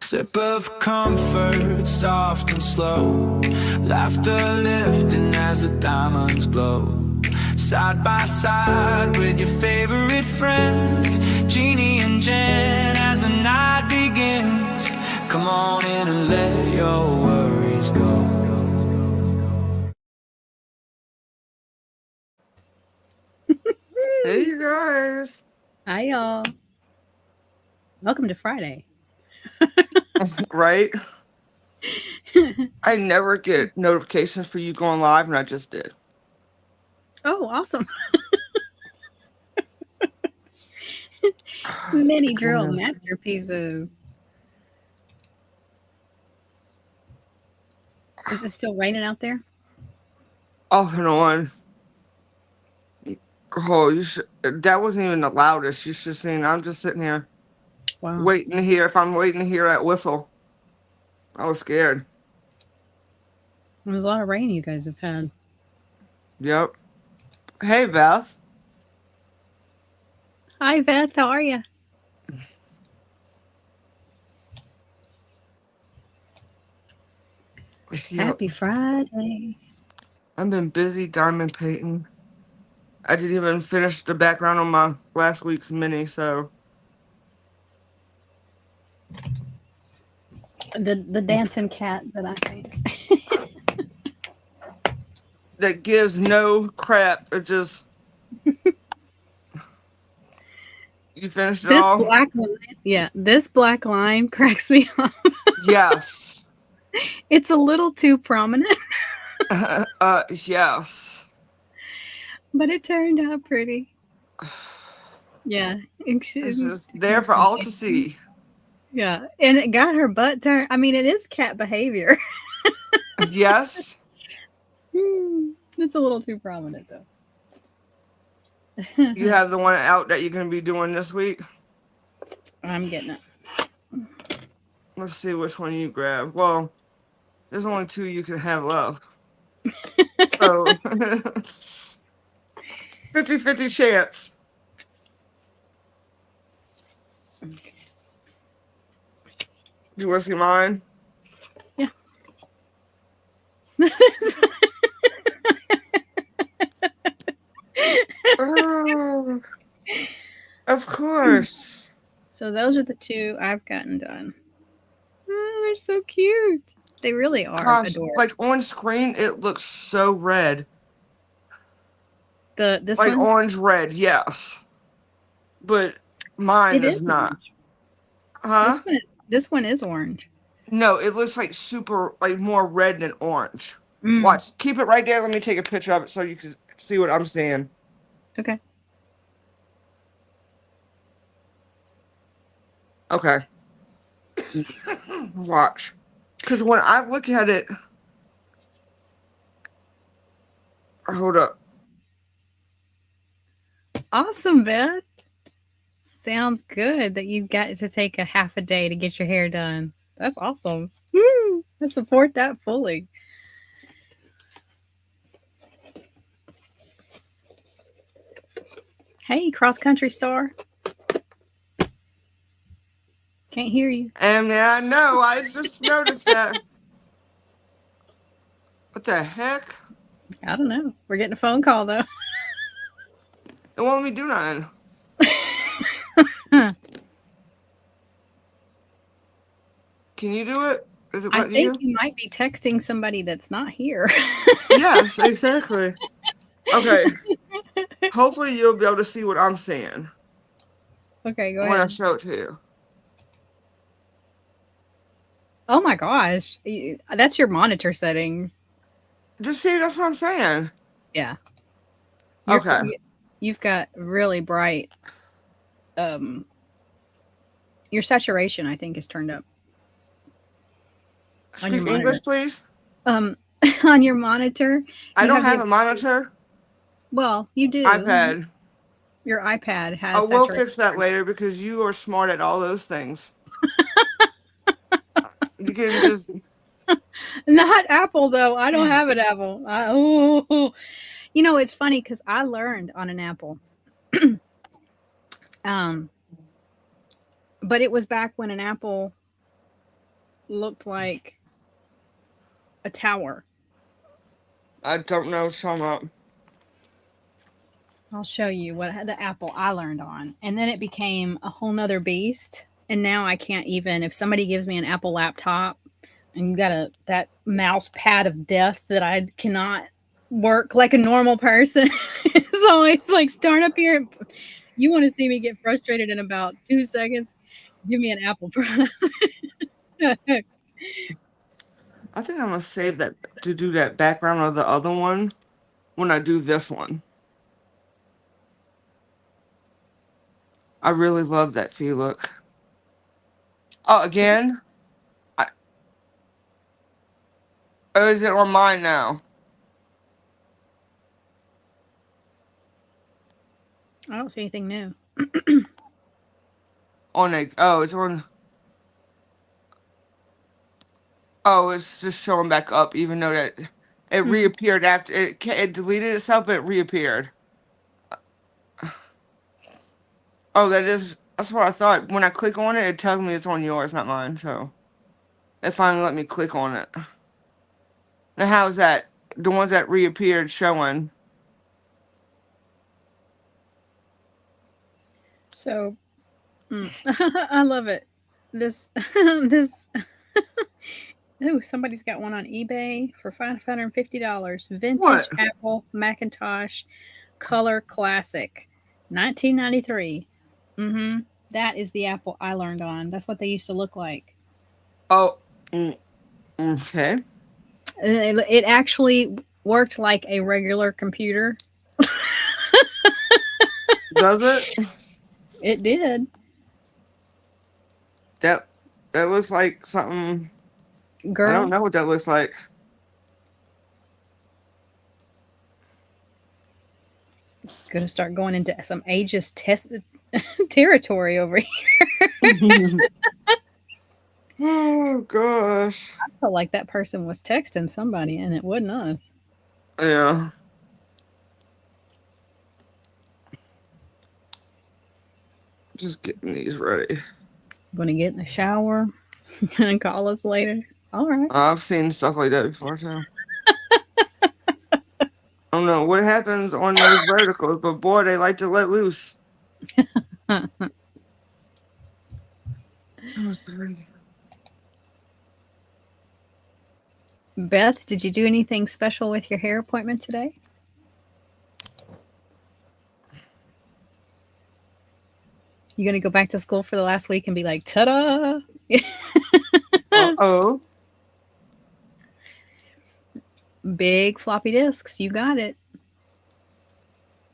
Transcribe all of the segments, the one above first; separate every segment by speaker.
Speaker 1: Sip of comfort, soft and slow. Laughter lifting as the diamonds glow. Side by side with your favorite friends, Jeannie and Jen, as the night begins. Come on in and let your worries go.
Speaker 2: Hey, you guys.
Speaker 3: Hi, y'all. Welcome to Friday.
Speaker 2: Right? I never get notifications for you going live, and I just did.
Speaker 3: Oh, awesome. Mini drill masterpieces. Is it still raining out there?
Speaker 2: Off and on. Oh, that wasn't even the loudest. You should have seen. I'm just sitting here waiting to hear if I'm waiting to hear that whistle. I was scared.
Speaker 3: There's a lot of rain you guys have had.
Speaker 2: Yep. Hey, Beth.
Speaker 3: Hi, Beth. How are you?
Speaker 2: Yep.
Speaker 3: Happy Friday.
Speaker 2: I've been busy diamond painting. I didn't even finish the background on my last week's mini, so.
Speaker 3: The dancing cat that I think.
Speaker 2: That gives no crap. It just. You finished it all?
Speaker 3: This black line cracks me up.
Speaker 2: Yes.
Speaker 3: It's a little too prominent.
Speaker 2: Yes.
Speaker 3: But it turned out pretty. Yeah.
Speaker 2: It's just there for all to see.
Speaker 3: Yeah. And it got her butt turned. I mean, it is cat behavior.
Speaker 2: Yes.
Speaker 3: It's a little too prominent, though.
Speaker 2: You have the one out that you're going to be doing this week?
Speaker 3: I'm getting it.
Speaker 2: Let's see which one you grab. Well, there's only 2 you can have left. So, 50-50 chance. You want to see mine?
Speaker 3: Yeah.
Speaker 2: Oh, of course.
Speaker 3: So those are the 2 I've gotten done. Oh, they're so cute. They really are.
Speaker 2: Gosh,
Speaker 3: adorable.
Speaker 2: like on screen, it looks so red.
Speaker 3: This
Speaker 2: like
Speaker 3: one?
Speaker 2: Orange red, yes. But mine is not.
Speaker 3: Orange.
Speaker 2: Huh?
Speaker 3: This one is orange.
Speaker 2: No, it looks like super, like more red than orange. Watch. Keep it right there. Let me take a picture of it so you can see what I'm seeing.
Speaker 3: Okay.
Speaker 2: Okay. Watch. Because when I look at it... Hold up.
Speaker 3: Awesome, Beth. Sounds good that you got to take a half a day to get your hair done. That's awesome. Woo! I support that fully. Hey, cross country star. Can't hear you.
Speaker 2: And yeah, I know. I just noticed that. What the heck?
Speaker 3: I don't know. We're getting a phone call, though.
Speaker 2: It won't let me do nothing. Can you do it? Is it
Speaker 3: I think you might be texting somebody that's not here.
Speaker 2: Yes, exactly. Okay. Hopefully you'll be able to see what I'm seeing.
Speaker 3: Okay, go ahead.
Speaker 2: When I show it to you.
Speaker 3: Oh my gosh. That's your monitor settings.
Speaker 2: Just see, that's what I'm saying.
Speaker 3: Yeah.
Speaker 2: Okay.
Speaker 3: You've got really bright your saturation, I think, is turned up.
Speaker 2: Speak English, please.
Speaker 3: On your monitor.
Speaker 2: I don't have a monitor.
Speaker 3: Well, you do.
Speaker 2: iPad.
Speaker 3: Your iPad has
Speaker 2: we'll fix that later because you are smart at all those things. You can just...
Speaker 3: Not Apple, though. I don't have an Apple. You know, it's funny because I learned on an Apple. But it was back when an Apple looked like a tower.
Speaker 2: I don't know. Show up.
Speaker 3: I'll show you what the apple I learned on. And then it became a whole nother beast. And now I can't even, if somebody gives me an Apple laptop and you got that mouse pad of death that I cannot work like a normal person. It's always like start up here. You want to see me get frustrated in about 2 seconds? Give me an Apple product.
Speaker 2: I think I'm gonna save that to do that background of the other one when I do this one. I really love that feel look. Oh, again? Or is it on mine now?
Speaker 3: I don't see anything new.
Speaker 2: On a it's on. Oh, it's just showing back up, even though that it reappeared after it deleted itself, but it reappeared. Oh, that's what I thought. When I click on it, it tells me it's on yours, not mine. So it finally let me click on it. Now, how's that? The ones that reappeared showing.
Speaker 3: So, I love it. This, this. Oh, somebody's got one on eBay for $550. Vintage
Speaker 2: What?
Speaker 3: Apple Macintosh Color Classic, 1993. That is the Apple I learned on. That's what they used to look like.
Speaker 2: Oh, okay.
Speaker 3: It actually worked like a regular computer.
Speaker 2: Does it?
Speaker 3: It did.
Speaker 2: That looks like something.
Speaker 3: Girl.
Speaker 2: I don't know what that looks like.
Speaker 3: Gonna start going into some ageist territory over here.
Speaker 2: Oh gosh.
Speaker 3: I felt like that person was texting somebody and it wasn't us.
Speaker 2: Yeah. Just getting these ready.
Speaker 3: Gonna get in the shower and call us later. All right.
Speaker 2: I've seen stuff like that before too. I don't know what happens on those verticals, but boy, they like to let loose.
Speaker 3: Beth, did you do anything special with your hair appointment today? You gonna go back to school for the last week and be like, ta-da!
Speaker 2: Uh-oh.
Speaker 3: Big floppy disks. You got it.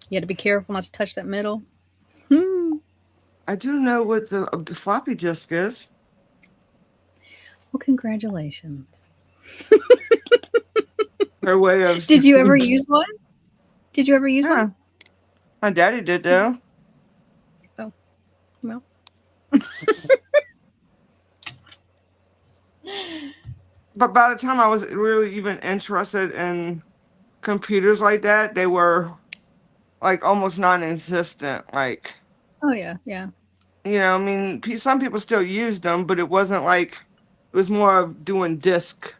Speaker 3: You had to be careful not to touch that middle.
Speaker 2: I do know what the floppy disk is.
Speaker 3: Well, congratulations.
Speaker 2: Her way of.
Speaker 3: Did you ever use one? Did you ever use one?
Speaker 2: My daddy did though.
Speaker 3: Oh, well.
Speaker 2: But by the time I was really even interested in computers like that, they were like almost non-existent. Like,
Speaker 3: oh yeah, yeah.
Speaker 2: You know, I mean, some people still used them, but it wasn't like it was more of doing disk.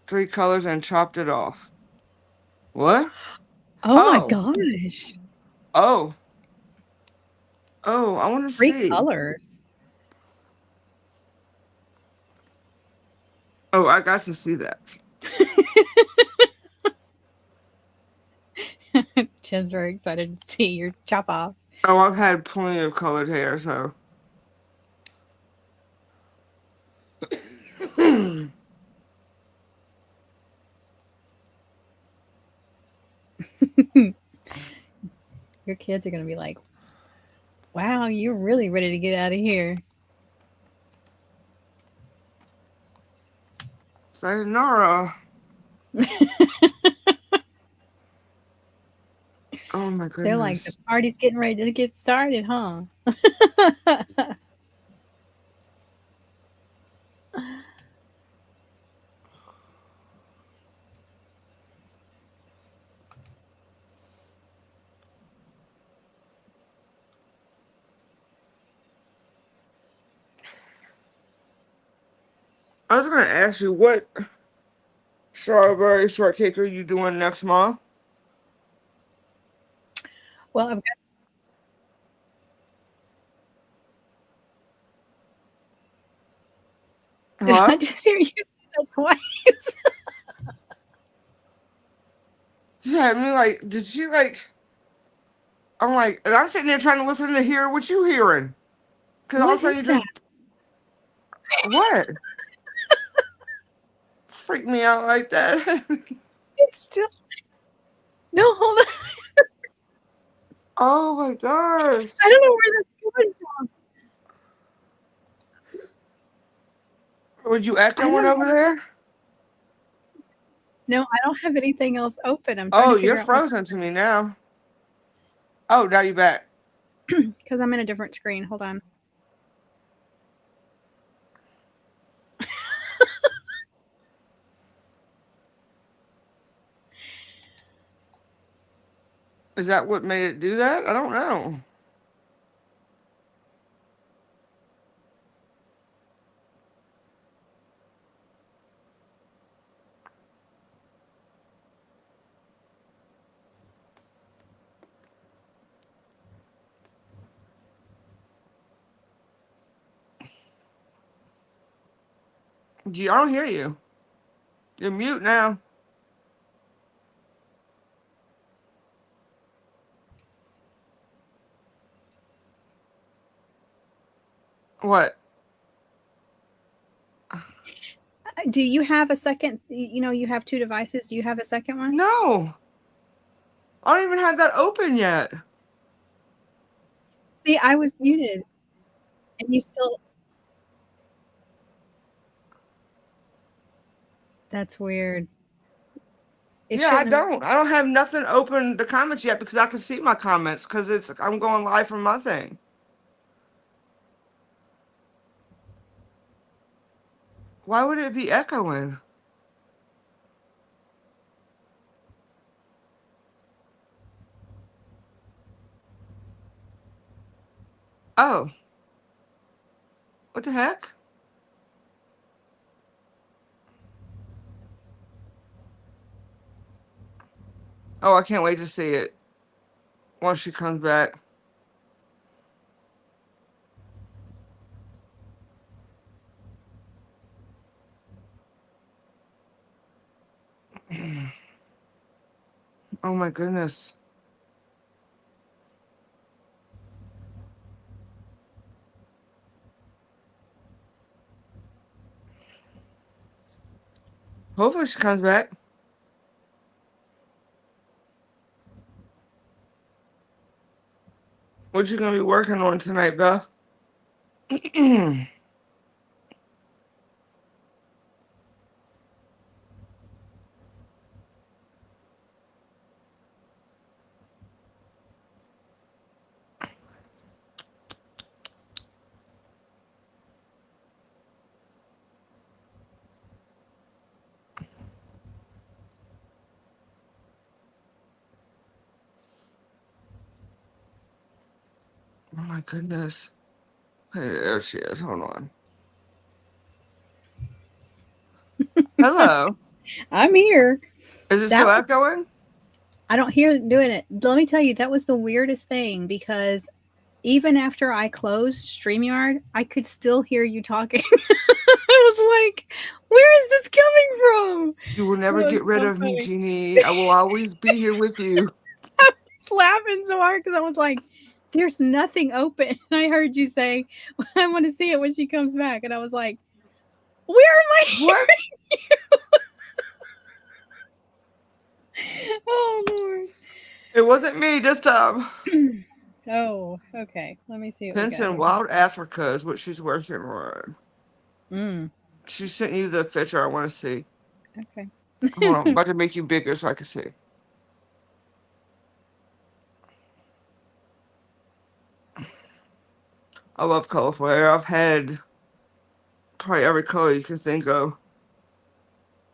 Speaker 2: 3 colors and chopped it off. What?
Speaker 3: Oh my gosh.
Speaker 2: Oh. Oh, I want to see.
Speaker 3: 3 colors.
Speaker 2: Oh, I got to see that.
Speaker 3: Jen's very excited to see your chop off.
Speaker 2: Oh, I've had plenty of colored hair, so.
Speaker 3: Your kids are going to be like, wow, you're really ready to get out of here.
Speaker 2: Sayonara. Oh my goodness.
Speaker 3: They're like, the party's getting ready to get started, huh?
Speaker 2: I was gonna ask you what strawberry shortcake are you doing next month?
Speaker 3: Well, I've got. Did I
Speaker 2: Huh?
Speaker 3: just hear you say that twice?
Speaker 2: Yeah, I mean, like, did she like? I'm like, and I'm sitting there trying to listen to hear what you hearing, because all of
Speaker 3: What
Speaker 2: a sudden
Speaker 3: is
Speaker 2: you
Speaker 3: that?
Speaker 2: just what freak me out like that.
Speaker 3: It's still. No, hold on.
Speaker 2: Oh my gosh!
Speaker 3: I don't know where that's coming from.
Speaker 2: Would you
Speaker 3: I
Speaker 2: echoing
Speaker 3: don't
Speaker 2: over
Speaker 3: have.
Speaker 2: there?
Speaker 3: No, I don't have anything else open. I'm trying
Speaker 2: Oh,
Speaker 3: to
Speaker 2: you're
Speaker 3: figure out what's
Speaker 2: frozen to me now. Oh, now you back.
Speaker 3: because I'm in a different screen. Hold on.
Speaker 2: Is that what made it do that? I don't know. I don't hear you. You're mute now. What?
Speaker 3: Do you have a second? You have two devices. Do you have a second one?
Speaker 2: No. I don't even have that open yet.
Speaker 3: See, I was muted, and you still. That's weird. It
Speaker 2: Yeah, I
Speaker 3: shouldn't have.
Speaker 2: don't. I don't have nothing open the comments yet because I can see my comments because I'm going live from my thing. Why would it be echoing? Oh, what the heck? Oh, I can't wait to see it once she comes back. Oh my goodness. Hopefully she comes back. What you gonna be working on tonight, Beth? Oh my goodness. Hey, there she is. Hold on. Hello.
Speaker 3: I'm here.
Speaker 2: Is it
Speaker 3: That
Speaker 2: still
Speaker 3: was.
Speaker 2: echoing?
Speaker 3: I don't hear it doing it. Let me tell you, that was the weirdest thing because even after I closed StreamYard, I could still hear you talking. I was like, where is this coming from?
Speaker 2: You will
Speaker 3: It
Speaker 2: never get
Speaker 3: was
Speaker 2: rid
Speaker 3: so
Speaker 2: of me,
Speaker 3: funny.
Speaker 2: Jeannie. I will always be here with you.
Speaker 3: I was laughing so hard because I was like, there's nothing open. And I heard you say, I want to see it when she comes back. And I was like, where am I
Speaker 2: What?
Speaker 3: hearing you? Oh, Lord.
Speaker 2: It wasn't me this time.
Speaker 3: Oh, okay. Let me see what we
Speaker 2: Pence
Speaker 3: got
Speaker 2: in
Speaker 3: here.
Speaker 2: Wild Africa is what she's working on.
Speaker 3: Mm,
Speaker 2: She sent you the picture I want to see.
Speaker 3: okay.
Speaker 2: Hold on, I'm about to make you bigger so I can see. I love colorful hair. I've had probably every color you can think of.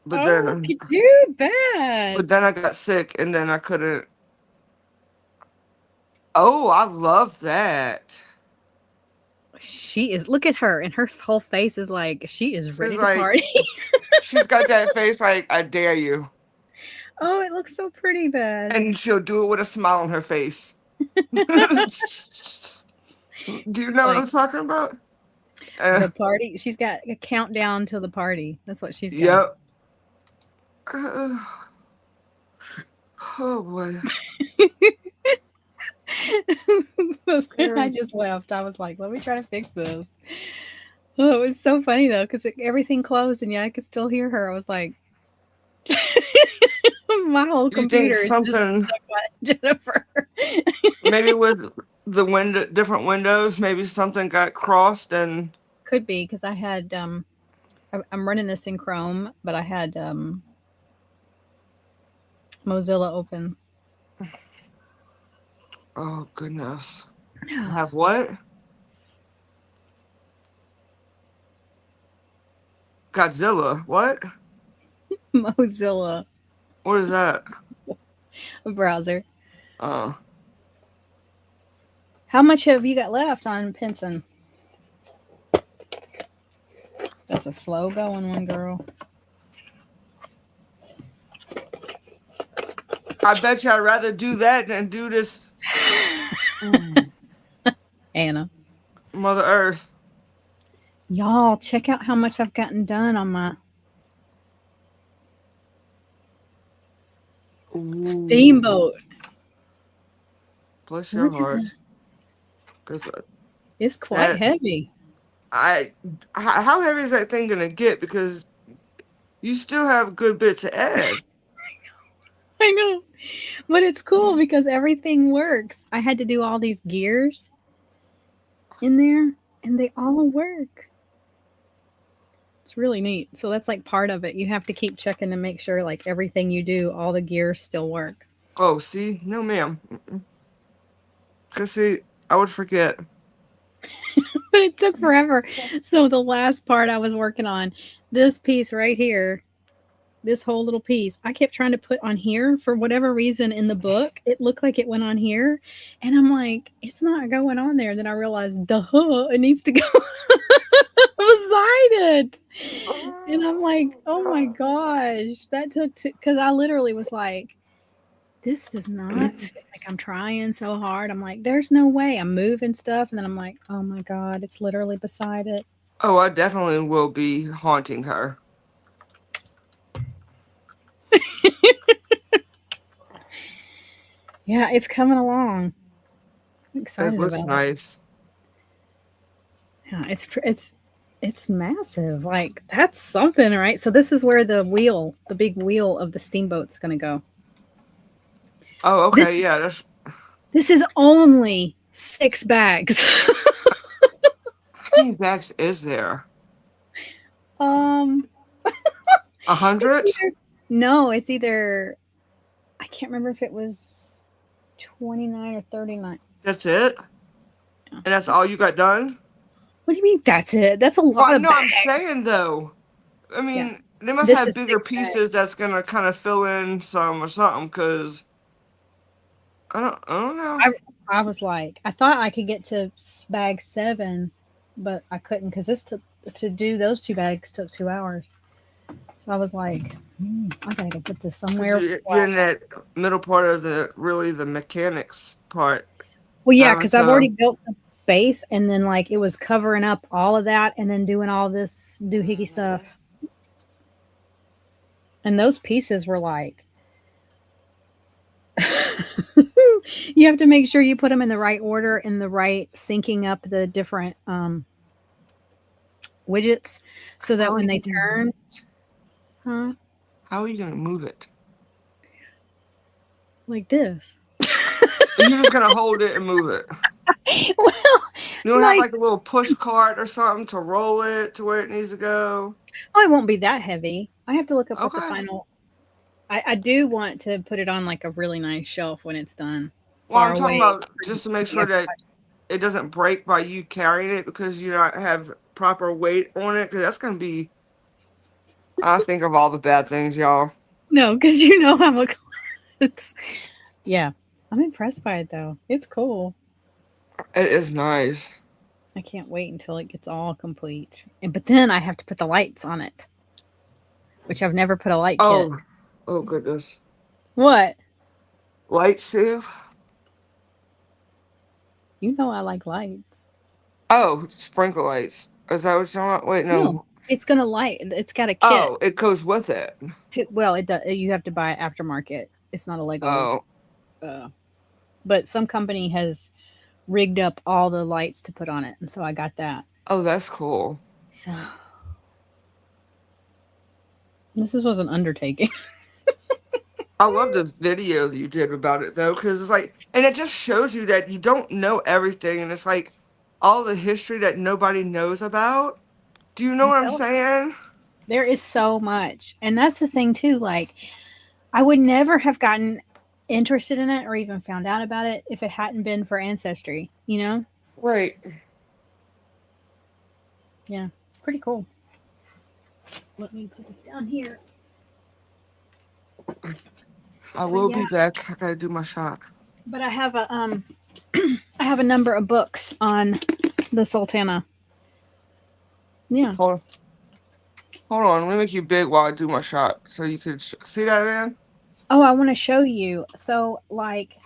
Speaker 2: But
Speaker 3: Oh,
Speaker 2: then,
Speaker 3: look at you, bad.
Speaker 2: but then I got sick and then I couldn't. Oh, I love that.
Speaker 3: She is. Look at her, and her whole face is like she is ready
Speaker 2: She's
Speaker 3: to
Speaker 2: like,
Speaker 3: party.
Speaker 2: she's got that face like, I dare you.
Speaker 3: Oh, it looks so pretty, bad.
Speaker 2: And she'll do it with a smile on her face. Do you
Speaker 3: She's
Speaker 2: know what
Speaker 3: like
Speaker 2: I'm talking about?
Speaker 3: the party. She's got a countdown to the party. That's what she's got.
Speaker 2: Yep. Oh boy.
Speaker 3: I just left. I was like, let me try to fix this. Oh, it was so funny though, because everything closed and yet I could still hear her. I was like, my whole
Speaker 2: You think
Speaker 3: computer is just
Speaker 2: something
Speaker 3: stuck on Jennifer.
Speaker 2: maybe with the different windows, maybe something got crossed and
Speaker 3: Could be because I had I'm running this in Chrome, but I had Mozilla open.
Speaker 2: oh goodness. Have what? Godzilla. What?
Speaker 3: Mozilla
Speaker 2: What is that?
Speaker 3: browser.
Speaker 2: Oh.
Speaker 3: How much have you got left on Pinson? That's a slow going one, girl.
Speaker 2: I bet you I'd rather do that than do this.
Speaker 3: Anna.
Speaker 2: Mother Earth.
Speaker 3: Y'all, check out how much I've gotten done on my
Speaker 2: Ooh.
Speaker 3: steamboat.
Speaker 2: Bless your heart. 'Cause
Speaker 3: It's quite
Speaker 2: that-
Speaker 3: heavy.
Speaker 2: how heavy is that thing gonna get? Because you still have a good bit to add.
Speaker 3: I know. But it's cool because everything works. I had to do all these gears in there and they all work. It's really neat. So that's like part of it. You have to keep checking to make sure like everything you do, all the gears still work.
Speaker 2: Oh, see? No, ma'am. Because, see, I would forget.
Speaker 3: But it took forever. So the last part I was working on, this piece right here, this whole little piece, I kept trying to put on here for whatever reason in the book. It looked like it went on here. And I'm like, it's not going on there. Then I realized, duh, it needs to go beside it. And I'm like, oh my gosh, that took, because I literally was like, this does not fit. Like I'm trying so hard. I'm like, there's no way. I'm moving stuff. And then I'm like, oh my God, it's literally beside it.
Speaker 2: Oh, I definitely will be haunting her.
Speaker 3: Yeah, it's coming along. I'm excited
Speaker 2: It looks
Speaker 3: about it.
Speaker 2: nice.
Speaker 3: Yeah, it's massive. Like that's something, right? So this is where the big wheel of the steamboat's gonna go.
Speaker 2: Oh, okay, yeah. That's
Speaker 3: This is only 6 bags.
Speaker 2: how many bags is there? 100?
Speaker 3: No, it's either I can't remember if it was 29 or 39.
Speaker 2: That's it?
Speaker 3: Yeah.
Speaker 2: And that's all you got done?
Speaker 3: What do you mean that's it? That's a lot
Speaker 2: Well,
Speaker 3: of
Speaker 2: no, I'm
Speaker 3: bags.
Speaker 2: saying though. I mean,
Speaker 3: Yeah.
Speaker 2: they must
Speaker 3: This
Speaker 2: have
Speaker 3: is
Speaker 2: bigger
Speaker 3: 6 bags.
Speaker 2: pieces that's gonna kind of fill in some or something. Cause I don't know.
Speaker 3: I was like, I thought I could get to bag 7, but I couldn't because this to do those 2 bags took 2 hours. So I was like, I gotta go put this
Speaker 2: 'Cause
Speaker 3: somewhere.
Speaker 2: you're in that middle part of the mechanics part.
Speaker 3: Well, yeah,
Speaker 2: having
Speaker 3: because I've
Speaker 2: some-
Speaker 3: already built the base, and then like it was covering up all of that, and then doing all this doohickey stuff. And those pieces were like, you have to make sure you put them in the right order, in the right syncing up the different widgets, so that when they turn, huh?
Speaker 2: How are you gonna move it?
Speaker 3: Like this.
Speaker 2: You're just gonna hold it and move it.
Speaker 3: Well,
Speaker 2: You don't have like a little push cart or something to roll it to where it needs to go.
Speaker 3: oh, it won't be that heavy. I have to look up what the
Speaker 2: Okay.
Speaker 3: final. I do want to put it on like a really nice shelf when it's done.
Speaker 2: Well,
Speaker 3: far
Speaker 2: I'm talking
Speaker 3: away.
Speaker 2: about just to make sure that it doesn't break by you carrying it because you don't have proper weight on it. Because that's gonna be. I think of all the bad things, y'all.
Speaker 3: No, because you know I'm a. It's, yeah, I'm impressed by it though. It's cool.
Speaker 2: It is nice.
Speaker 3: I can't wait until it gets all complete. But then I have to put the lights on it, which I've never put a light kit.
Speaker 2: Oh goodness.
Speaker 3: What?
Speaker 2: Lights too?
Speaker 3: You know I like lights.
Speaker 2: Oh, sprinkle lights. Is that what you're talking about? Wait,
Speaker 3: No,
Speaker 2: no.
Speaker 3: it's gonna light. It's got a kit.
Speaker 2: Oh, it goes with it.
Speaker 3: Well, it does. You have to buy it aftermarket. It's not a Lego.
Speaker 2: Oh,
Speaker 3: But some company has rigged up all the lights to put on it, and so I got that.
Speaker 2: oh, that's cool.
Speaker 3: So this was an undertaking.
Speaker 2: I love the video that you did about it though, because it's like, and it just shows you that you don't know everything, and it's like all the history that nobody knows about. Do you know what I'm saying?
Speaker 3: There is so much, and that's the thing too. Like, I would never have gotten interested in it or even found out about it if it hadn't been for Ancestry. You know?
Speaker 2: Right.
Speaker 3: Yeah, it's pretty cool. Let me put this down here.
Speaker 2: I will be back. I gotta do my shot.
Speaker 3: But I have a I have a number of books on the Sultana. Yeah.
Speaker 2: Hold on. Let me make you big while I do my shot, so you can see that again.
Speaker 3: Oh, I want to show you. So, like,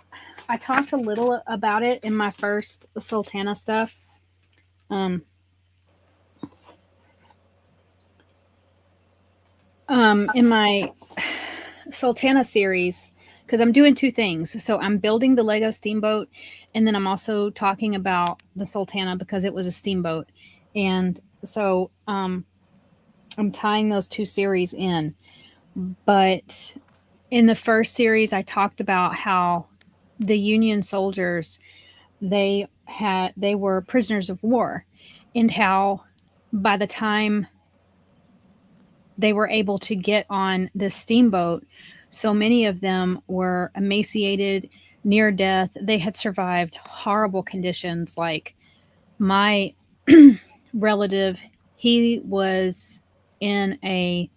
Speaker 3: I talked a little about it in my first Sultana stuff. In my Sultana series, because I'm doing two things. So I'm building the Lego steamboat, and then I'm also talking about the Sultana because it was a steamboat. And so I'm tying those two series in. But in the first series, I talked about how the Union soldiers, they were prisoners of war, and how by the time they were able to get on this steamboat, so many of them were emaciated, near death. They had survived horrible conditions. Like my relative, he was in a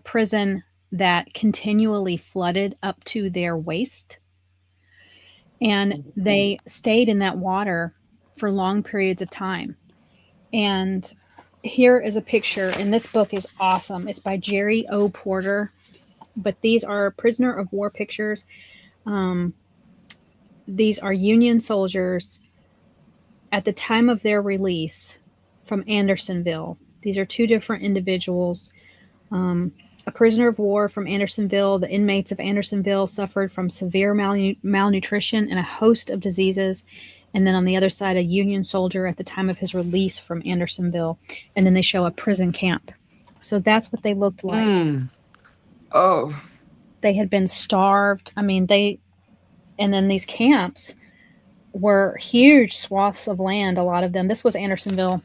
Speaker 3: prison that continually flooded up to their waist, and they stayed in that water for long periods of time. And here is a picture, and this book is awesome. It's by Jerry O. Porter, but these are prisoner of war pictures. These are Union soldiers at the time of their release from Andersonville. These are two different individuals. A prisoner of war from Andersonville. The inmates of Andersonville suffered from severe malnutrition and a host of diseases. And then on the other side, a Union soldier at the time of his release from Andersonville. And then they show a prison camp. So that's what they looked like.
Speaker 2: Oh.
Speaker 3: They had been starved. I mean, and then these camps were huge swaths of land, a lot of them. This was Andersonville.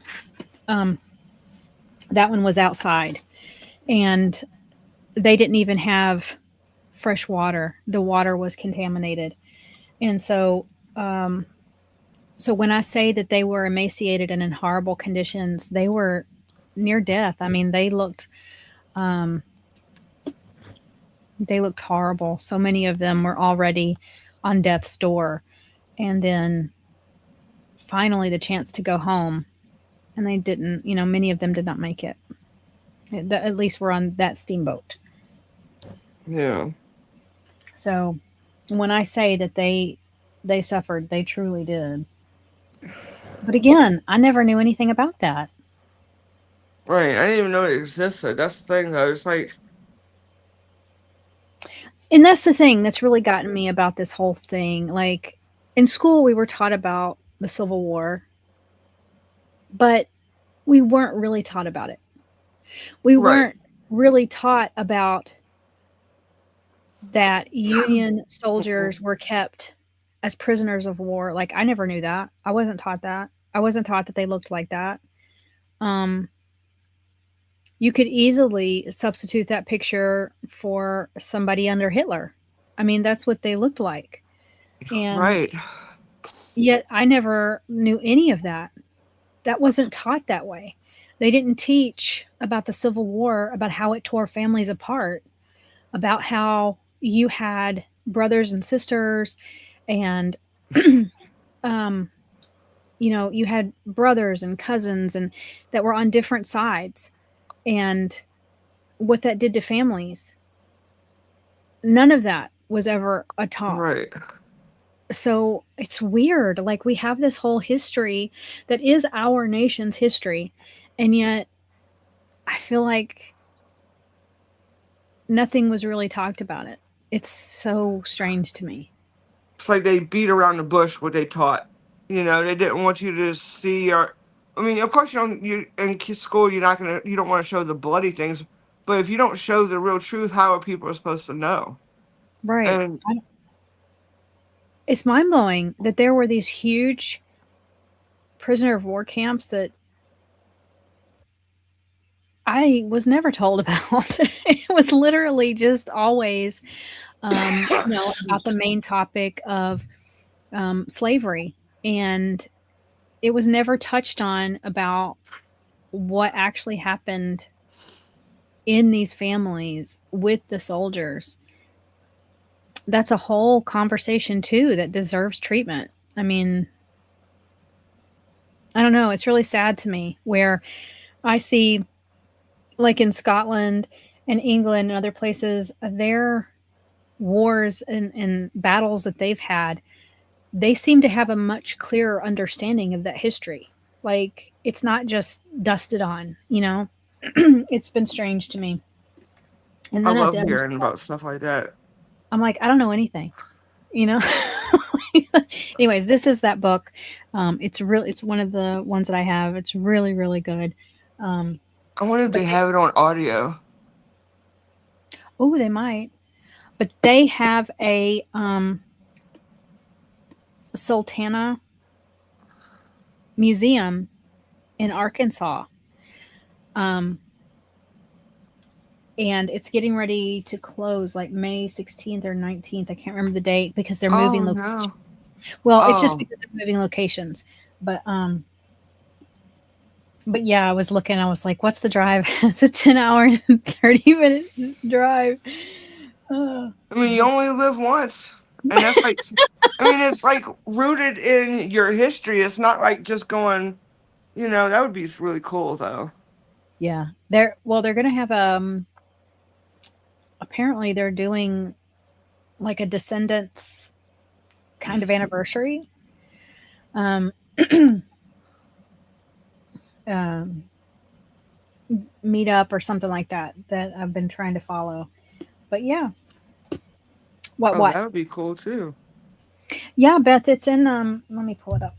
Speaker 3: That one was outside. And they didn't even have fresh water. The water was contaminated. And so, so when I say that they were emaciated and in horrible conditions, they were near death. I mean, they looked horrible. So many of them were already on death's door. And then finally the chance to go home, and they didn't, many of them did not make it. At least we're on that steamboat.
Speaker 2: Yeah.
Speaker 3: So when I say that they suffered, they truly did. But again, I never knew anything about that.
Speaker 2: Right. I didn't even know it existed. That's the thing, though. It's like...
Speaker 3: And that's the thing that's really gotten me about this whole thing. Like, in school, we were taught about the Civil War, but we weren't really taught about it. We weren't really taught about that Union soldiers were kept as prisoners of war. Like, I never knew that. I wasn't taught that. I wasn't taught that they looked like that. You could easily substitute that picture for somebody under Hitler. I mean, that's what they looked like. And
Speaker 2: right.
Speaker 3: Yet I never knew any of that. That wasn't taught that way. They didn't teach about the Civil War, about how it tore families apart, about how you had brothers and sisters and You had brothers and cousins and that were on different sides, and what that did to families. None of that was ever a talk.
Speaker 2: Right.
Speaker 3: So it's weird. Like, we have this whole history that is our nation's history, and yet I feel like nothing was really talked about it. It's so strange to me.
Speaker 2: It's like they beat around the bush what they taught. They didn't want you to see I mean, of course you in school you don't want to show the bloody things, but if you don't show the real truth, how are people supposed to know?
Speaker 3: Right.
Speaker 2: And
Speaker 3: It's mind blowing that there were these huge prisoner of war camps that I was never told about. It was literally just always, about the main topic of slavery. And it was never touched on about what actually happened in these families with the soldiers. That's a whole conversation too that deserves treatment. I mean, I don't know. It's really sad to me where I see, like in Scotland and England and other places, their wars and battles that they've had, they seem to have a much clearer understanding of that history. Like, it's not just dusted on, It's been strange to me. And
Speaker 2: I
Speaker 3: then
Speaker 2: love hearing about stuff like that.
Speaker 3: I'm like, I don't know anything, Anyways, this is that book. It's one of the ones that I have. It's really, really good.
Speaker 2: I wonder if they have it on audio.
Speaker 3: Oh, they might. But they have a Sultana museum in Arkansas. And it's getting ready to close like May 16th or 19th. I can't remember the date because they're moving locations. No. Well, it's just because they're moving locations. But yeah, I was looking, I was like, what's the drive? It's a 10-hour and 30 minutes drive.
Speaker 2: I mean, you only live once. And that's like, it's like rooted in your history. It's not like just going, that would be really cool though.
Speaker 3: Yeah. They're going to have, apparently they're doing like a Descendants kind of anniversary. Meetup or something like that I've been trying to follow. But yeah. What?
Speaker 2: That would be cool too.
Speaker 3: Yeah, Beth, it's in let me pull it up.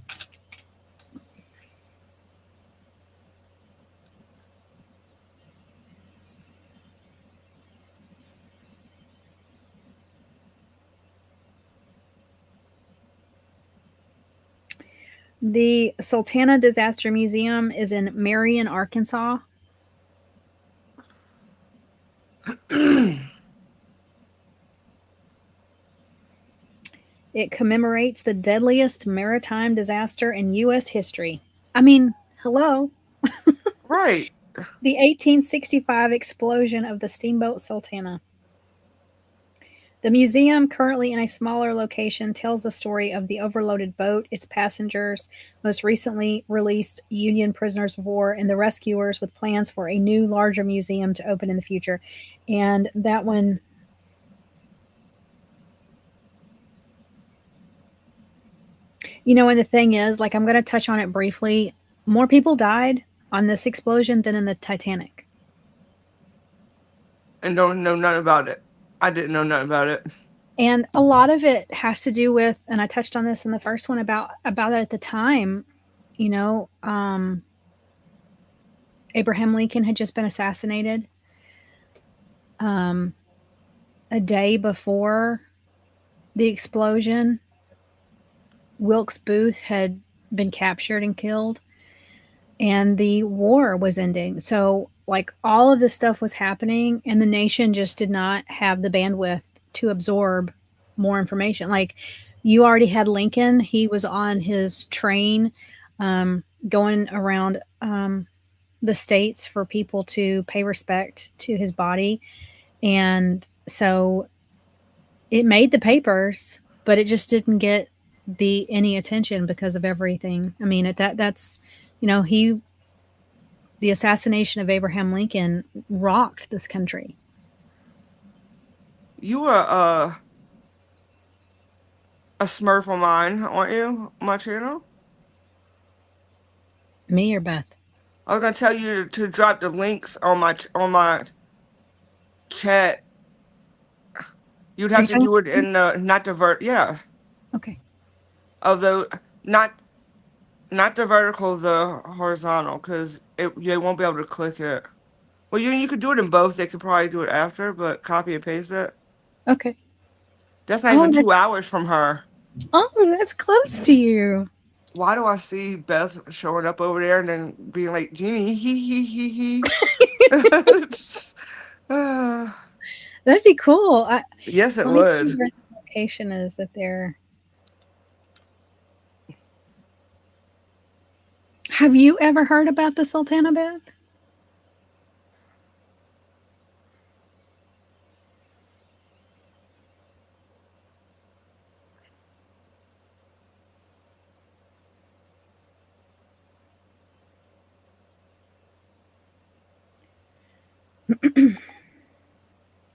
Speaker 3: The Sultana Disaster Museum is in Marion, Arkansas. It commemorates the deadliest maritime disaster in U.S. history. I mean, hello.
Speaker 2: Right.
Speaker 3: The 1865 explosion of the steamboat Sultana. The museum, currently in a smaller location, tells the story of the overloaded boat, its passengers, most recently released Union prisoners of war, and the rescuers, with plans for a new, larger museum to open in the future. And that one... and the thing is, like, I'm going to touch on it briefly. More people died on this explosion than in the Titanic.
Speaker 2: And don't know nothing about it. I didn't know nothing about it.
Speaker 3: And a lot of it has to do with, and I touched on this in the first one about it at the time, Abraham Lincoln had just been assassinated. A day before the explosion, Wilkes Booth had been captured and killed, and the war was ending. So, like, all of this stuff was happening, and the nation just did not have the bandwidth to absorb more information. Like, you already had Lincoln. He was on his train going around the states for people to pay respect to his body. And so it made the papers, but it just didn't get any attention because of everything. I mean, that's the assassination of Abraham Lincoln rocked this country.
Speaker 2: You were a Smurf of mine, aren't you? On my channel.
Speaker 3: Me or Beth?
Speaker 2: I was gonna tell you to drop the links on my chat. You'd have to do it in not the yeah.
Speaker 3: Okay.
Speaker 2: Although not the vertical, the horizontal, because you won't be able to click it. Well, you could do it in both. They could probably do it after, but copy and paste it.
Speaker 3: Okay.
Speaker 2: That's not even 2 hours from her.
Speaker 3: Oh, that's close to you.
Speaker 2: Why do I see Beth showing up over there and then being like, Jeannie, he.
Speaker 3: That'd be cool.
Speaker 2: Yes, it
Speaker 3: let
Speaker 2: would.
Speaker 3: me see where the location is that they're. Have you ever heard about the Sultana, Beth?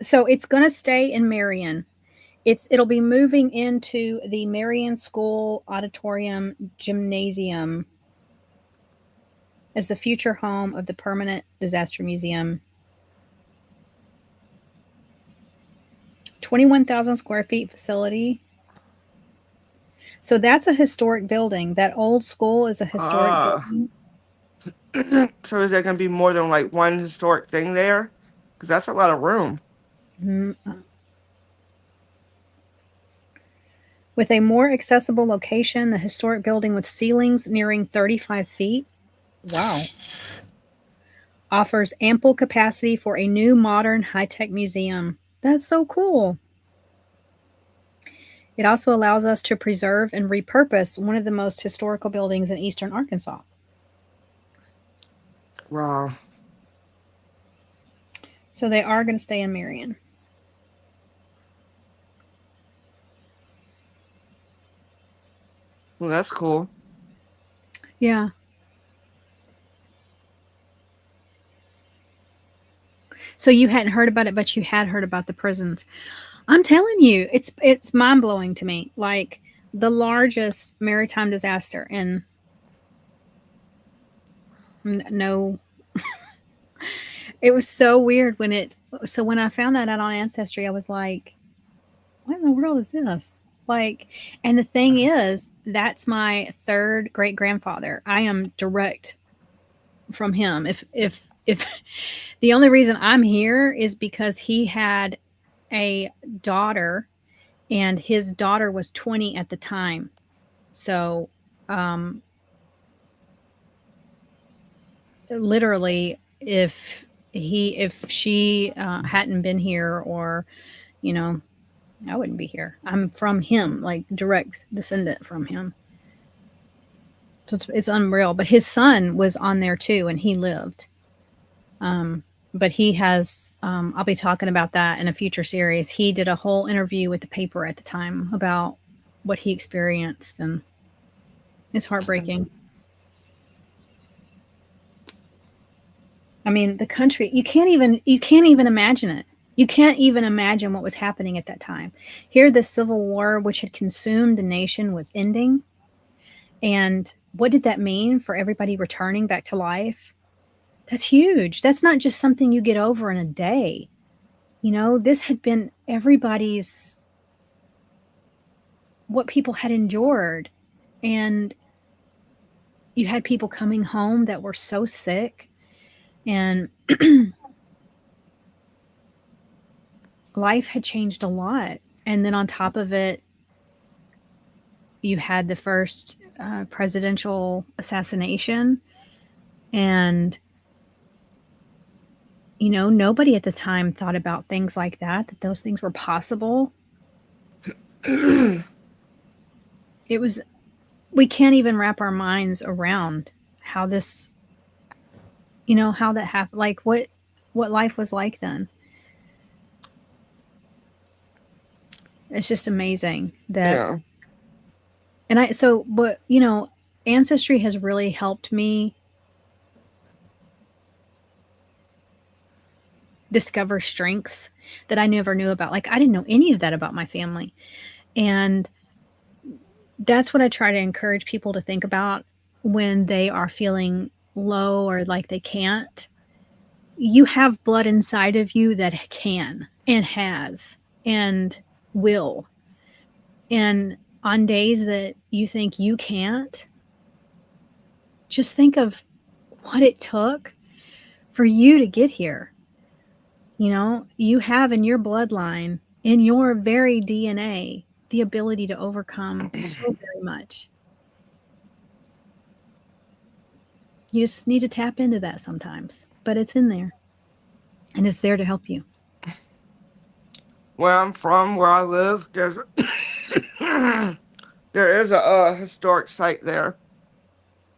Speaker 3: So it's going to stay in Marion. It'll be moving into the Marion School Auditorium Gymnasium as the future home of the Permanent Disaster Museum. 21,000 square feet facility. So that's a historic building. That old school is a historic building.
Speaker 2: So is there going to be more than like one historic thing there? Because that's a lot of room.
Speaker 3: With a more accessible location, the historic building with ceilings nearing 35 feet. Wow. Offers ample capacity for a new modern high-tech museum. That's so cool. It also allows us to preserve and repurpose one of the most historical buildings in eastern Arkansas.
Speaker 2: Wow.
Speaker 3: So they are going to stay in Marion.
Speaker 2: Well, that's cool.
Speaker 3: Yeah. So you hadn't heard about it, but you had heard about the prisons. I'm telling you, it's mind-blowing to me. Like the largest maritime disaster in no. It was so weird when I found that out on Ancestry, I was like, what in the world is this? Like, and the thing is, that's my third great grandfather. I am direct from him. If the only reason I'm here is because he had a daughter and his daughter was 20 at the time. So, literally if she hadn't been here, or, I wouldn't be here. I'm from him, like direct descendant from him. So it's unreal. But his son was on there too, and he lived. But he has, I'll be talking about that in a future series. He did a whole interview with the paper at the time about what he experienced, and it's heartbreaking. I mean, the country, you can't even imagine it. You can't even imagine what was happening at that time. Here, the Civil War, which had consumed the nation, was ending. And what did that mean for everybody returning back to life? That's huge. That's not just something you get over in a day. This had been everybody's, what people had endured. And you had people coming home that were so sick. And life had changed a lot. And then on top of it, you had the first presidential assassination. And, nobody at the time thought about things like that those things were possible. We can't even wrap our minds around how this, how that happened, like what life was like then. It's just amazing that, But Ancestry has really helped me discover strengths that I never knew about. Like, I didn't know any of that about my family. And that's what I try to encourage people to think about when they are feeling low or like they can't. You have blood inside of you that can and has and will. And on days that you think you can't, just think of what it took for you to get here. You have in your bloodline, in your very DNA, the ability to overcome so very much. You just need to tap into that sometimes, but it's in there and it's there to help you.
Speaker 2: Where I'm from, where I live, there is a historic site there.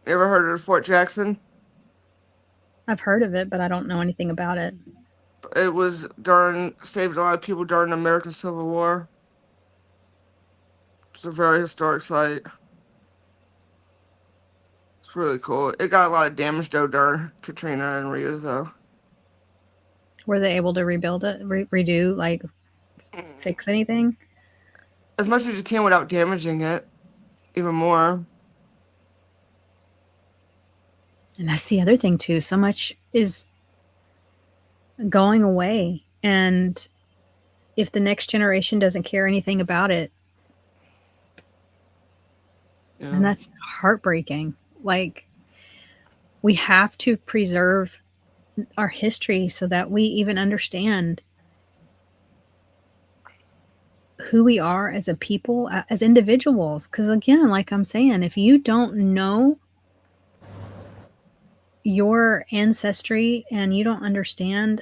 Speaker 2: You ever heard of Fort Jackson?
Speaker 3: I've heard of it, but I don't know anything about it.
Speaker 2: It was saved a lot of people during the American Civil War. It's a very historic site. It's really cool. It got a lot of damage though during Katrina and Rita though.
Speaker 3: Were they able to rebuild it, redo, like fix anything?
Speaker 2: As much as you can without damaging it even more.
Speaker 3: And that's the other thing too. So much is going away. And if the next generation doesn't care anything about it, and that's heartbreaking. Like, we have to preserve our history so that we even understand who we are as a people, as individuals. Because again, like I'm saying, if you don't know your ancestry and you don't understand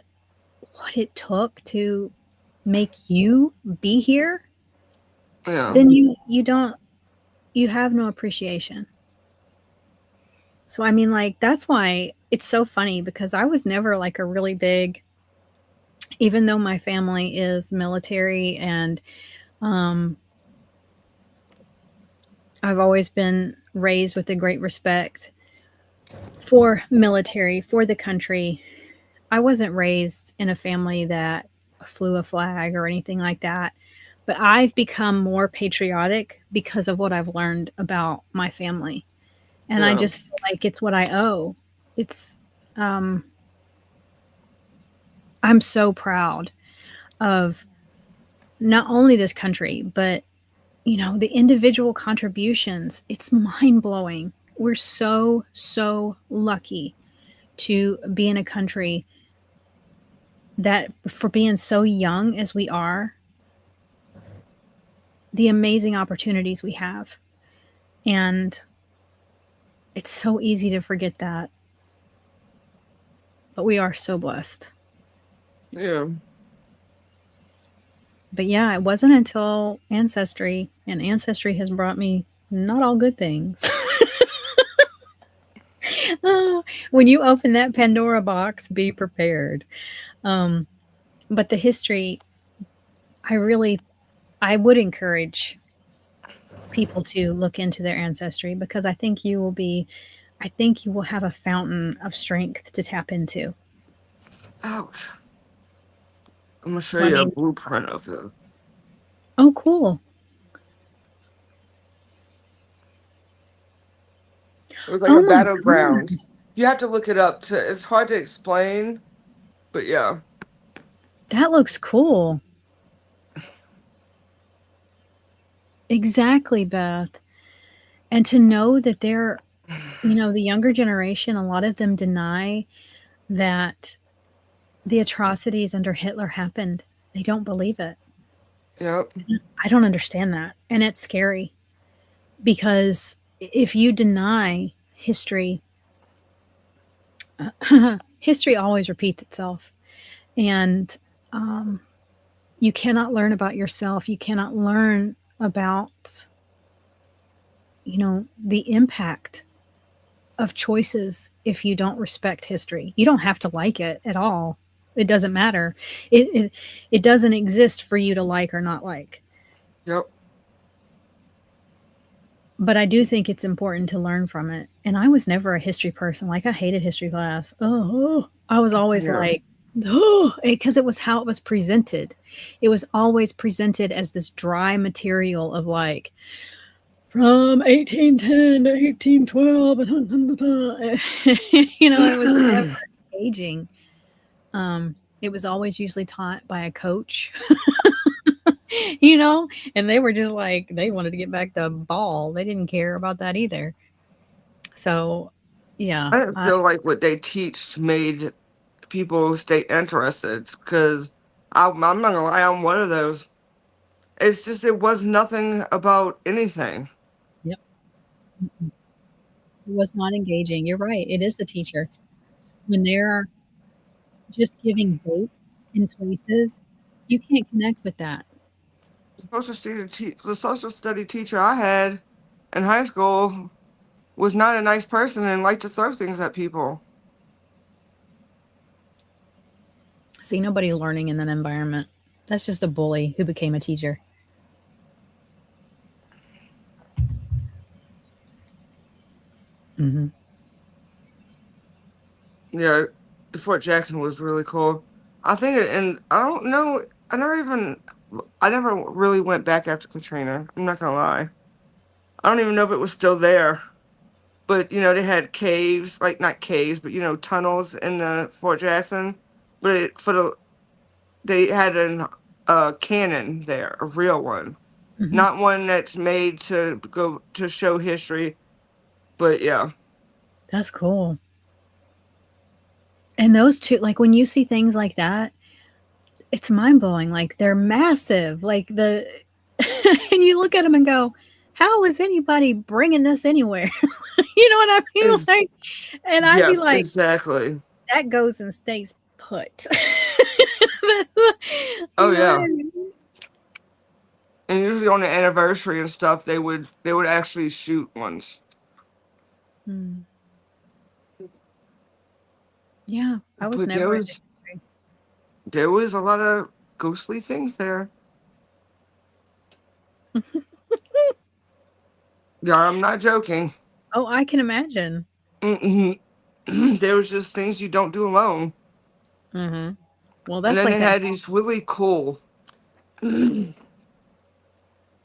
Speaker 3: what it took to make you be here, then you have no appreciation. So I mean, like, that's why it's so funny, because I was never like a really big, even though my family is military and I've always been raised with a great respect for military, for the country. I wasn't raised in a family that flew a flag or anything like that, but I've become more patriotic because of what I've learned about my family. And I just feel like it's what I owe. It's, I'm so proud of not only this country, but, the individual contributions. It's mind blowing. We're so, so lucky to be in a country that, for being so young as we are, the amazing opportunities we have. And it's so easy to forget that. But we are so blessed.
Speaker 2: Yeah.
Speaker 3: But yeah, it wasn't until Ancestry, and Ancestry has brought me not all good things. When you open that Pandora box, be prepared. But the history, I would encourage people to look into their ancestry, because I think you will have a fountain of strength to tap into.
Speaker 2: Ouch. I'm going to show you a blueprint of it.
Speaker 3: Oh, cool.
Speaker 2: It was like a battleground. God. You have to look it up. It's hard to explain, but yeah.
Speaker 3: That looks cool. Exactly, Beth. And to know that they're, the younger generation, a lot of them deny that the atrocities under Hitler happened. They don't believe it.
Speaker 2: Yep.
Speaker 3: I don't understand that. And it's scary, because if you deny history, history always repeats itself. And you cannot learn about yourself. You cannot learn about, the impact of choices if you don't respect history. You don't have to like it at all. It doesn't matter. It doesn't exist for you to like or not like.
Speaker 2: Yep.
Speaker 3: But I do think it's important to learn from it. And I was never a history person. Like I hated history class. Oh, I was always
Speaker 2: Yeah.
Speaker 3: like, oh, because it was how it was presented. It was always presented as this dry material of like from 1810 to 1812 you know, it was never engaging. It was always usually taught by a coach. You know, and they were just like they wanted to get back the ball. They didn't care about that either. So, yeah,
Speaker 2: I didn't feel like what they teach made people stay interested because I'm not gonna lie, I'm one of those. It's just it was nothing about anything.
Speaker 3: yep, it was not engaging. You're right. It is the teacher when they're just giving dates and places. You can't connect with that.
Speaker 2: The social study teacher I had in high school was not a nice person and liked to throw things at people.
Speaker 3: See, nobody's learning in that environment. That's just a bully who became a teacher. Hmm.
Speaker 2: Yeah, Fort Jackson was really cool. I think, and I don't know, I never really went back after Katrina. I'm not gonna lie. I don't even know if it was still there. But they had caves, like not caves, but tunnels in the Fort Jackson. But they had an cannon there, a real one,
Speaker 3: Hmm.
Speaker 2: not one that's made to go to show history. But yeah,
Speaker 3: That's cool. And those two, like when you see things like that, it's mind blowing. Like they're massive. Like the, and you look at them and go, how is anybody bringing this anywhere? You know what I mean?
Speaker 2: is
Speaker 3: Like, and I'd be
Speaker 2: yes,
Speaker 3: like,
Speaker 2: exactly.
Speaker 3: that goes and stays put.
Speaker 2: Oh
Speaker 3: You know what
Speaker 2: yeah,
Speaker 3: I mean?
Speaker 2: and usually on the anniversary and stuff, they would actually shoot ones.
Speaker 3: Hmm. Yeah, I was
Speaker 2: But there
Speaker 3: never into
Speaker 2: was
Speaker 3: history.
Speaker 2: there was a lot of ghostly things there. Yeah, I'm not joking.
Speaker 3: Oh, I can imagine.
Speaker 2: Mm-mm. There was just things you don't do alone.
Speaker 3: Hmm. Well,
Speaker 2: And
Speaker 3: that's
Speaker 2: then
Speaker 3: like
Speaker 2: they
Speaker 3: that.
Speaker 2: had these really cool, and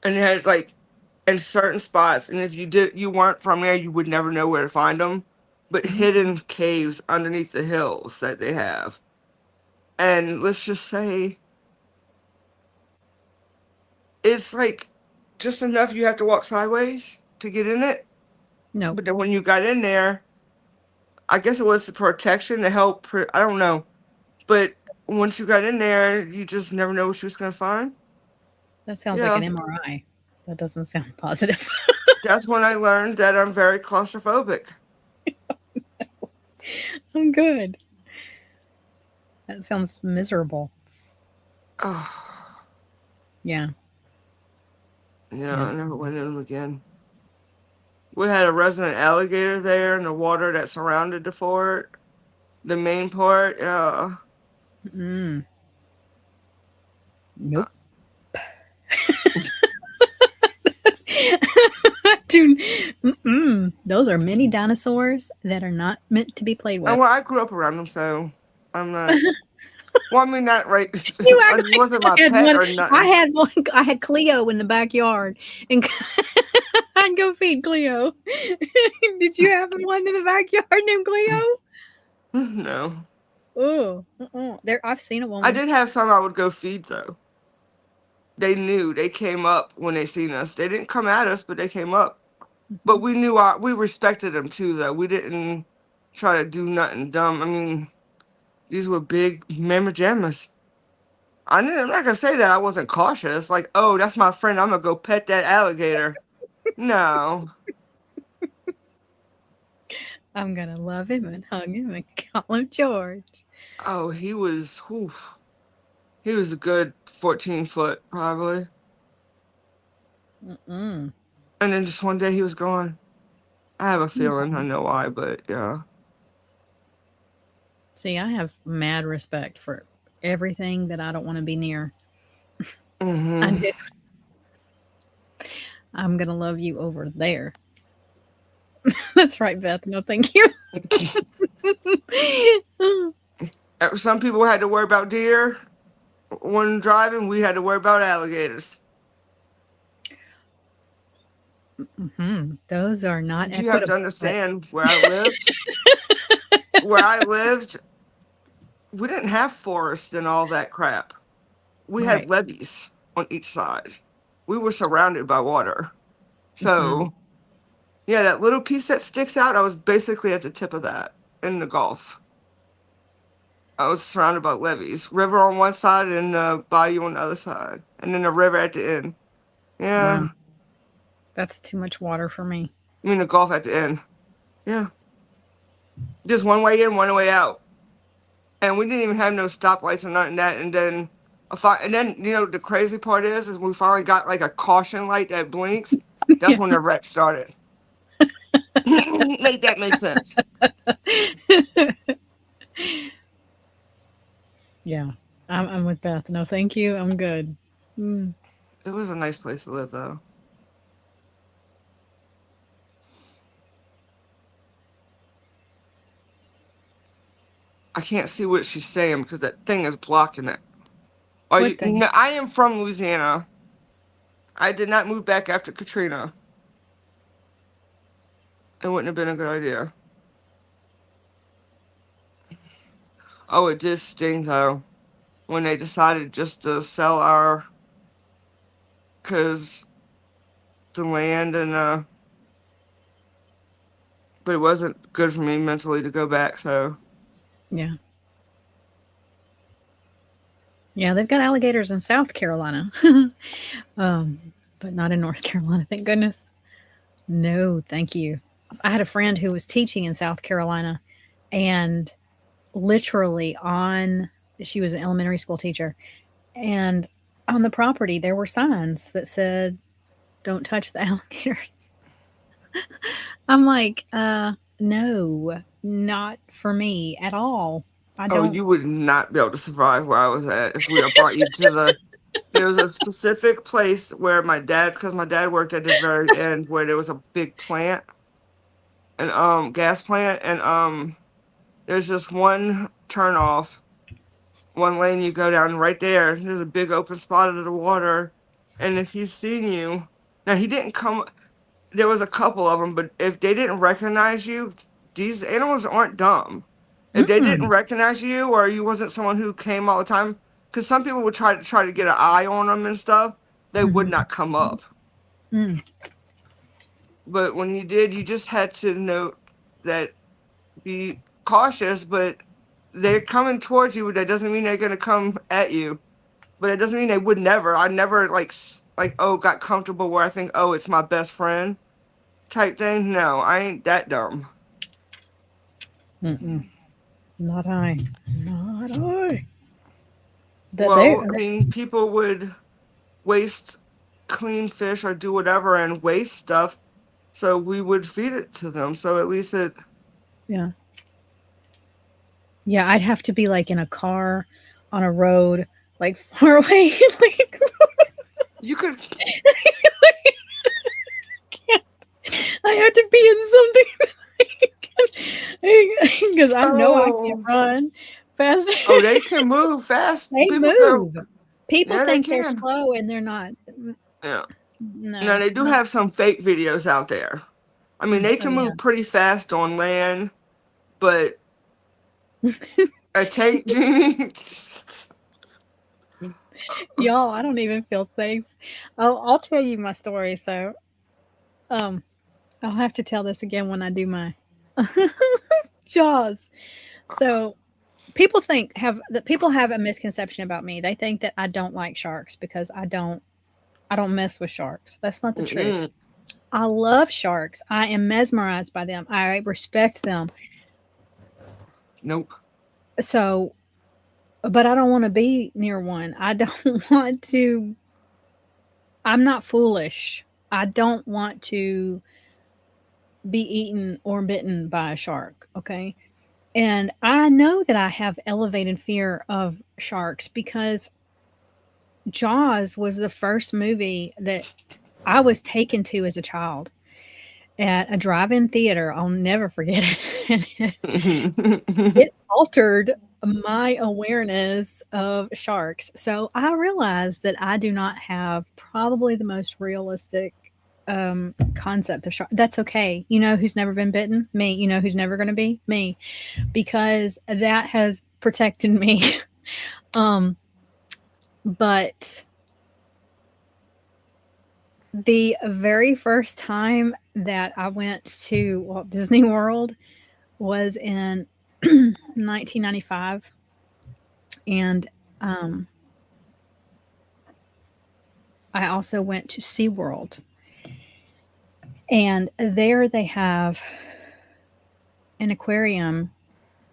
Speaker 2: they had like in certain spots, and if you weren't from there, you would never know where to find them. But
Speaker 3: Mhm.
Speaker 2: hidden caves underneath the hills that they have, and let's just say it's like just enough you have to walk sideways to get in it.
Speaker 3: Nope.
Speaker 2: But then when you got in there, I guess it was the protection to help. I don't know, but once you got in there, you just never know what you was gonna find.
Speaker 3: That sounds like an
Speaker 2: Yeah,
Speaker 3: MRI. That doesn't sound positive.
Speaker 2: that's when I learned that I'm very claustrophobic.
Speaker 3: I'm good. That sounds miserable.
Speaker 2: Oh,
Speaker 3: Yeah.
Speaker 2: yeah,
Speaker 3: Yeah.
Speaker 2: I never went in them again. We had a resident alligator there in the water that surrounded the fort, the main part. Yeah,
Speaker 3: Mm. Nope. Dude, those are mini dinosaurs that are not meant to be played
Speaker 2: and
Speaker 3: with.
Speaker 2: well, I grew up around them, so I'm not. Well, I mean, not right.
Speaker 3: You act
Speaker 2: It
Speaker 3: like
Speaker 2: wasn't my
Speaker 3: I had
Speaker 2: pet
Speaker 3: one.
Speaker 2: or
Speaker 3: I
Speaker 2: nothing.
Speaker 3: had one. I had Cleo in the backyard, and I'd go feed Cleo. Did you have one in the backyard named Cleo?
Speaker 2: No,
Speaker 3: Oh, there. I've seen a
Speaker 2: I
Speaker 3: woman.
Speaker 2: did have some I would go feed though. They knew they came up when they seen us. They didn't come at us, but they came up. But
Speaker 3: Mhm.
Speaker 2: we respected them too, though. We didn't try to do nothing dumb. I mean, these were big mamma jammas. I'm not gonna say that I wasn't cautious. Like, oh, that's my friend. I'm gonna go pet that alligator. No.
Speaker 3: I'm gonna love him and hug him and call him George.
Speaker 2: Oh, he was a good 14 foot probably.
Speaker 3: Mm-mm.
Speaker 2: And then just one day he was gone. I have a feeling I
Speaker 3: Aw.
Speaker 2: know why, but yeah.
Speaker 3: See, I have mad respect for everything that I don't want to be near. I
Speaker 2: Hmm.
Speaker 3: do. I'm gonna love you over there. That's right, Beth. No, thank you.
Speaker 2: Some people had to worry about deer when driving. We had to worry about alligators.
Speaker 3: Those are not
Speaker 2: But you have to
Speaker 3: equitable. But
Speaker 2: understand where I lived. Where I lived, we didn't have forest and all that crap. We had
Speaker 3: right.
Speaker 2: levees on each side. We were surrounded by water.
Speaker 3: Hmm.
Speaker 2: So, yeah, that little piece that sticks out, I was basically at the tip of that in the Gulf. I was surrounded by levees. River on one side and bayou on the other side. And then the river at the end.
Speaker 3: Yeah,
Speaker 2: Yeah.
Speaker 3: that's too much water for me.
Speaker 2: I mean, the Gulf at the end. Yeah. Just one way in, one way out. And we didn't even have no stoplights or nothing that. And then the crazy part is we finally got like a caution light that blinks. That's
Speaker 3: Yeah.
Speaker 2: when the wreck started. Make that make sense.
Speaker 3: Yeah, I'm with Beth. No, thank you. I'm good. Mm.
Speaker 2: It was a nice place to live, though. I can't see what she's saying because that thing is blocking it. Are
Speaker 3: What
Speaker 2: you?
Speaker 3: thing?
Speaker 2: No, I am from Louisiana. I did not move back after Katrina. It wouldn't have been a good idea. Oh, it did sting though when they decided just to sell cause the land but it wasn't good for me mentally to go back. So
Speaker 3: Yeah. Yeah, they've got alligators in South Carolina, um, but not in North Carolina. Thank goodness. No, thank you. I had a friend who was teaching in South Carolina, and literally she was an elementary school teacher, and on the property there were signs that said, "Don't touch the alligators." I'm like, no, not for me at all. I
Speaker 2: oh,
Speaker 3: don't.
Speaker 2: you would not be able to survive where I was at if we had brought you to the. There was a specific place where because my dad worked at the very end, where there was a big plant, an gas plant, and there's just one turn off, one lane you go down right there. There's a big open spot under the water, and if he's seen you, now he didn't come. There was a couple of them, but if they didn't recognize you, these animals aren't dumb. If they didn't
Speaker 3: Mm,
Speaker 2: recognize you or you wasn't someone who came all the time, because some people would try to get an eye on them and stuff, they would
Speaker 3: mhm,
Speaker 2: not come up.
Speaker 3: mm,
Speaker 2: But when you did, you just had to note that be cautious. But they're coming towards you. That doesn't mean they're gonna come at you. But it doesn't mean they would never. I never got comfortable where I think it's my best friend type thing. No, I ain't that dumb.
Speaker 3: mm-mm. Not I. Not I. That they.
Speaker 2: Well, I mean, people would waste clean fish or do whatever and waste stuff, so we would feed it to them. So at least it.
Speaker 3: Yeah. Yeah, I'd have to be like in a car on a road, like far away. Like,
Speaker 2: You could.
Speaker 3: I have to be in something because I know I
Speaker 2: Oh,
Speaker 3: can't run fast.
Speaker 2: oh, they can move fast.
Speaker 3: They
Speaker 2: People say,
Speaker 3: move. People
Speaker 2: yeah, they
Speaker 3: think they're
Speaker 2: can.
Speaker 3: slow and they're not.
Speaker 2: Yeah. Now
Speaker 3: No,
Speaker 2: they do
Speaker 3: no.
Speaker 2: have some fake videos out there. I mean, they
Speaker 3: Oh
Speaker 2: can
Speaker 3: yeah.
Speaker 2: move pretty fast on land, but a tank genie.
Speaker 3: Y'all, I don't even feel safe. I'll tell you my story. So, um, I'll have to tell this again when I do my Jaws. So, people have a misconception about me. They think that I don't like sharks because I don't mess with sharks. That's not the truth.
Speaker 2: Mm-mm.
Speaker 3: I love sharks. I am mesmerized by them. I respect them.
Speaker 2: Nope.
Speaker 3: So, but I don't want to be near one. I don't want to. I'm not foolish. I don't want to be eaten or bitten by a shark. Okay. And I know that I have elevated fear of sharks because Jaws was the first movie that I was taken to as a child at a drive-in theater. I'll never forget it. It altered my awareness of sharks. So I realized that I do not have probably the most realistic concept of shark. That's okay. You know who's never been bitten? Me. You know who's never going to be? Me. Because that has protected me. But the very first time that I went to Walt Disney World was in 1995, and I also went to SeaWorld, and there they have an aquarium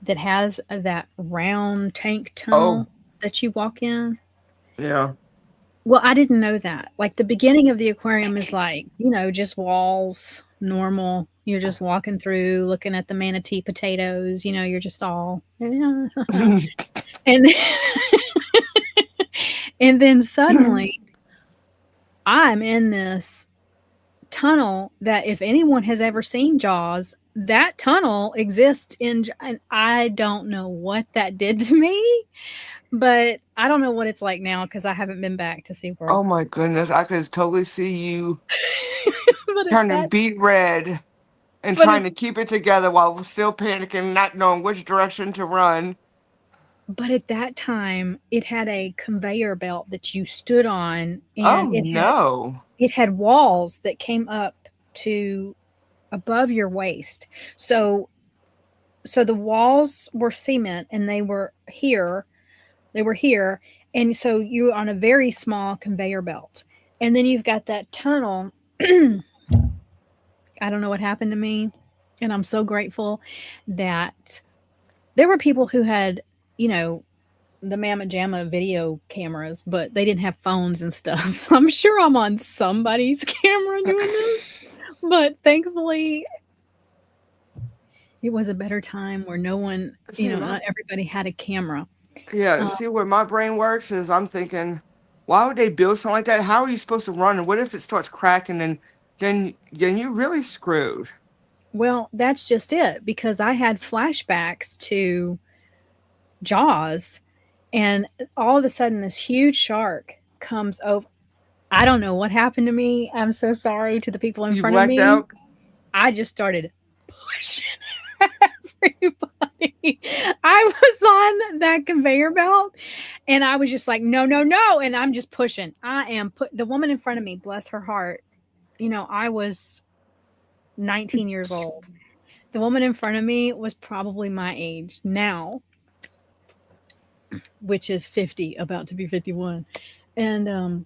Speaker 3: that has that round tank tunnel that you walk in.
Speaker 2: Yeah.
Speaker 3: Well, I didn't know that. Like the beginning of the aquarium is like, just walls, normal. You're just walking through, looking at the manatee potatoes. You're just all, and then, and then suddenly, I'm in this tunnel that if anyone has ever seen Jaws, that tunnel exists and I don't know what that did to me. But I don't know what it's like now because I haven't been back to SeaWorld.
Speaker 2: Oh my goodness, I could totally see you turning beet red and trying to keep it together while still panicking, not knowing which direction to run.
Speaker 3: But at that time, it had a conveyor belt that you stood on, and it had walls that came up to above your waist. So the walls were cement, and they were here. And so you're on a very small conveyor belt. And then you've got that tunnel. I don't know what happened to me. And I'm so grateful that there were people who had, the Mamma Jamma video cameras, but they didn't have phones and stuff. I'm sure I'm on somebody's camera doing this. But thankfully, it was a better time where no one, not everybody had a camera.
Speaker 2: Yeah, see where my brain works is I'm thinking, why would they build something like that? How are you supposed to run? And what if it starts cracking and then you're really screwed?
Speaker 3: Well, that's just it, because I had flashbacks to Jaws, and all of a sudden this huge shark comes over. I don't know what happened to me. I'm so sorry to the people in front of me.
Speaker 2: Out?
Speaker 3: I just started pushing everybody. I was on that conveyor belt and I was just like, no. And I'm just pushing. The woman in front of me, bless her heart. I was 19 years old. The woman in front of me was probably my age now, which is 50, about to be 51. And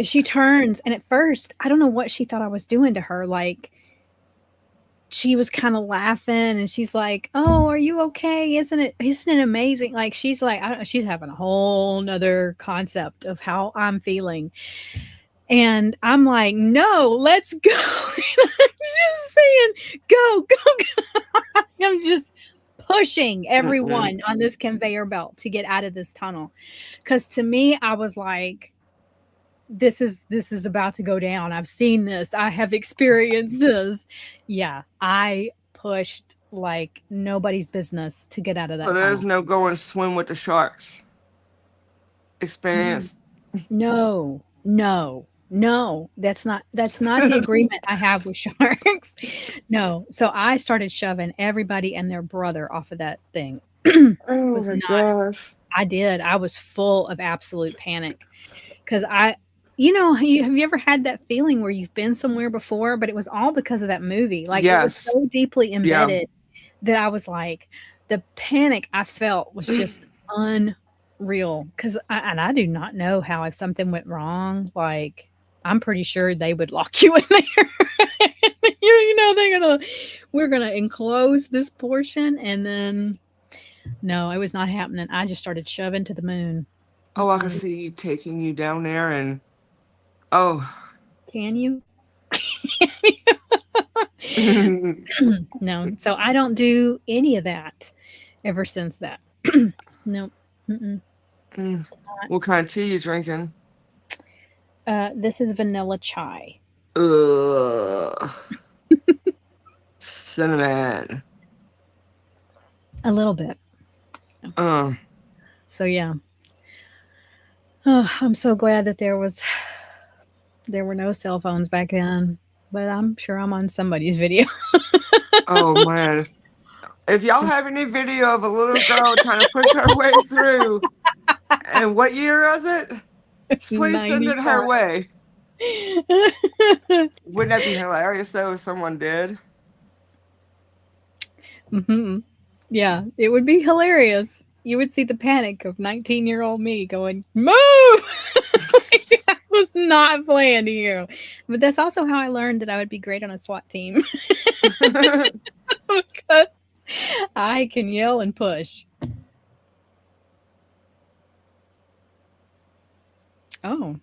Speaker 3: she turns, and at first, I don't know what she thought I was doing to her. Like, she was kind of laughing, and she's like, "Oh, are you okay? Isn't it amazing?" Like, she's like, I don't know, she's having a whole nother concept of how I'm feeling. And I'm like, "No, let's go." And I'm just saying, go. I'm just pushing everyone on this conveyor belt to get out of this tunnel. Because to me, I was like, this is about to go down. I've seen this. I have experienced this. Yeah, I pushed like nobody's business to get out of that tunnel.
Speaker 2: There's no go and swim with the sharks experience?
Speaker 3: No. That's not the agreement I have with sharks. No. So I started shoving everybody and their brother off of that thing.
Speaker 2: Oh my gosh.
Speaker 3: I did. I was full of absolute panic because have you ever had that feeling where you've been somewhere before, but it was all because of that movie? Like, It was so deeply embedded that I was like, the panic I felt was just unreal. Because I do not know how, if something went wrong, like, I'm pretty sure they would lock you in there. We're gonna enclose this portion, and then no, it was not happening. I just started shoving to the moon.
Speaker 2: Oh, I can see you taking you down there, and
Speaker 3: can you? No, so I don't do any of that ever since that. Nope.
Speaker 2: What kind of tea you drinking?
Speaker 3: This is vanilla chai.
Speaker 2: Ugh. Cinnamon.
Speaker 3: A little bit.
Speaker 2: Um.
Speaker 3: So yeah. Oh, I'm so glad that there were no cell phones back then. But I'm sure I'm on somebody's video.
Speaker 2: Oh man. If y'all have any video of a little girl trying to push her way through, and what year was it? Please send it her
Speaker 3: 95.
Speaker 2: way. Wouldn't that be hilarious though if someone did?
Speaker 3: Hmm. Yeah, it would be hilarious. You would see the panic of 19-year-old me going, "Move!" I was not playing to you. But that's also how I learned that I would be great on a SWAT team. Because I can yell and push. Oh.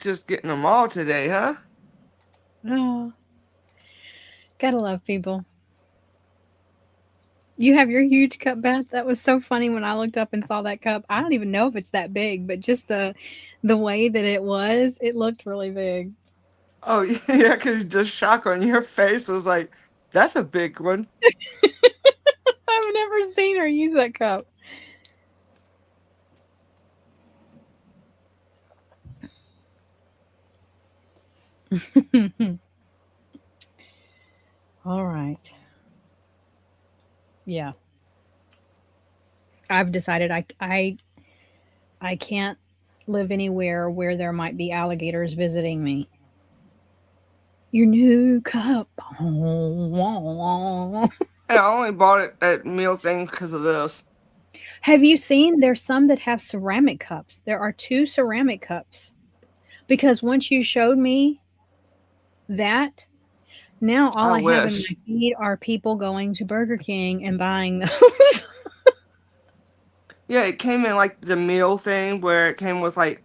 Speaker 2: Just getting them all today, huh?
Speaker 3: Oh. Gotta love people. You have your huge cup, Beth. That was so funny when I looked up and saw that cup. I don't even know if it's that big, but just the way that it was, it looked really big.
Speaker 2: Oh yeah, because the shock on your face was like, that's a big one.
Speaker 3: I've never seen her use that cup. All right. Yeah. I've decided I can't live anywhere where there might be alligators visiting me. Your new cup.
Speaker 2: And I only bought it at meal thing because of this.
Speaker 3: Have you seen there's some that have ceramic cups? There are 2 ceramic cups. Because once you showed me that, now all I have in my feed are people going to Burger King and buying those.
Speaker 2: Yeah, it came in like the meal thing where it came with like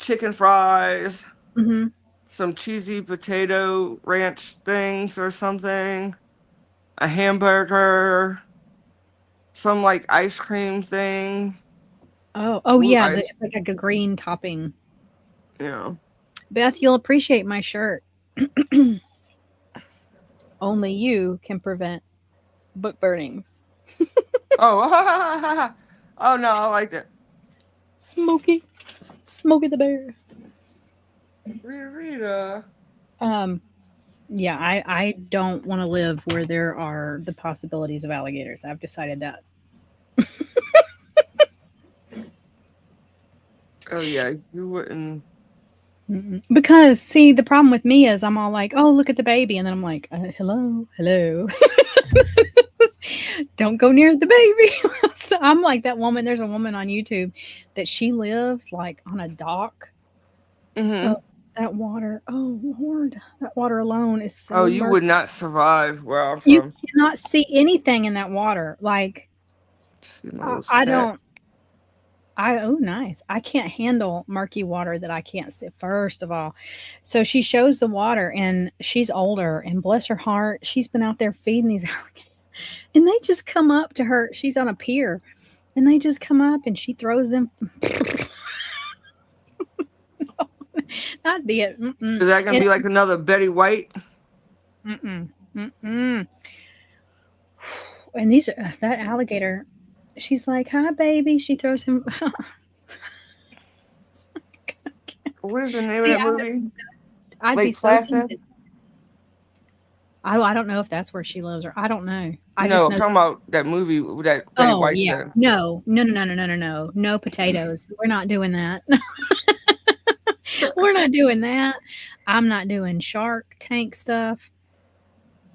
Speaker 2: chicken fries,
Speaker 3: Mm-hmm.
Speaker 2: some cheesy potato ranch things or something, a hamburger, some like ice cream thing.
Speaker 3: Oh yeah,
Speaker 2: Ice.
Speaker 3: it's like a green topping.
Speaker 2: Yeah.
Speaker 3: Beth, you'll appreciate my shirt. Only you can prevent book burnings.
Speaker 2: Oh, oh no, I liked it.
Speaker 3: Smokey the Bear.
Speaker 2: Rita.
Speaker 3: Yeah, I don't want to live where there are the possibilities of alligators. I've decided that.
Speaker 2: Oh yeah, you wouldn't.
Speaker 3: Mm-mm. Because see, the problem with me is I'm all like, "Oh, look at the baby," and then I'm like, "Hello." Don't go near the baby. So I'm like that woman. There's a woman on YouTube that she lives like on a dock.
Speaker 2: Mm-hmm.
Speaker 3: Oh, that water. Oh Lord, that water alone is so.
Speaker 2: Oh, you would not survive where I'm
Speaker 3: You
Speaker 2: from.
Speaker 3: cannot see anything in that water. Like I don't. Oh nice. I can't handle murky water that I can't see. First of all, so she shows the water, and she's older, and bless her heart, she's been out there feeding these alligators. And they just come up to her. She's on a pier, and they just come up, and she throws them. Not be it. Mm-mm.
Speaker 2: Is that gonna be like another Betty White?
Speaker 3: Mm-mm. Mm-mm. And that alligator, she's like, "Hi, baby." She throws him.
Speaker 2: What is the name of that movie?
Speaker 3: I'd
Speaker 2: Lake
Speaker 3: be so tempted. I don't know if that's where she lives, or I don't know. I just know
Speaker 2: talking about that movie that Betty White said.
Speaker 3: No potatoes. We're not doing that. We're not doing that. I'm not doing Shark Tank stuff.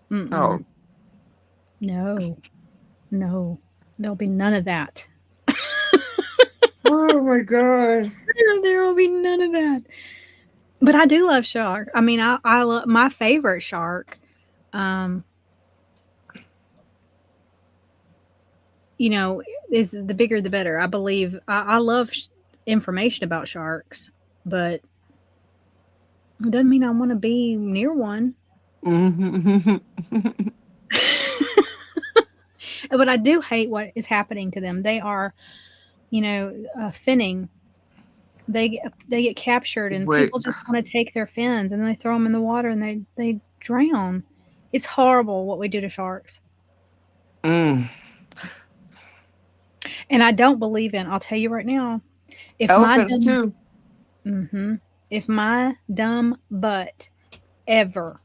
Speaker 3: Mm-mm.
Speaker 2: Oh.
Speaker 3: No. There'll be none of that.
Speaker 2: Oh my God.
Speaker 3: There will be none of that. But I do love shark. I mean, I love my favorite shark. Is the bigger the better. I believe I love information about sharks, but it doesn't mean I want to be near one. But I do hate what is happening to them. They are, finning they get captured, and
Speaker 2: Wait.
Speaker 3: people just want to take their fins and they throw them in the water and they drown. It's horrible what we do to sharks.
Speaker 2: Mm.
Speaker 3: And I don't believe in. I'll tell you right now, if my
Speaker 2: Elephants
Speaker 3: dumb,
Speaker 2: too.
Speaker 3: if my dumb butt ever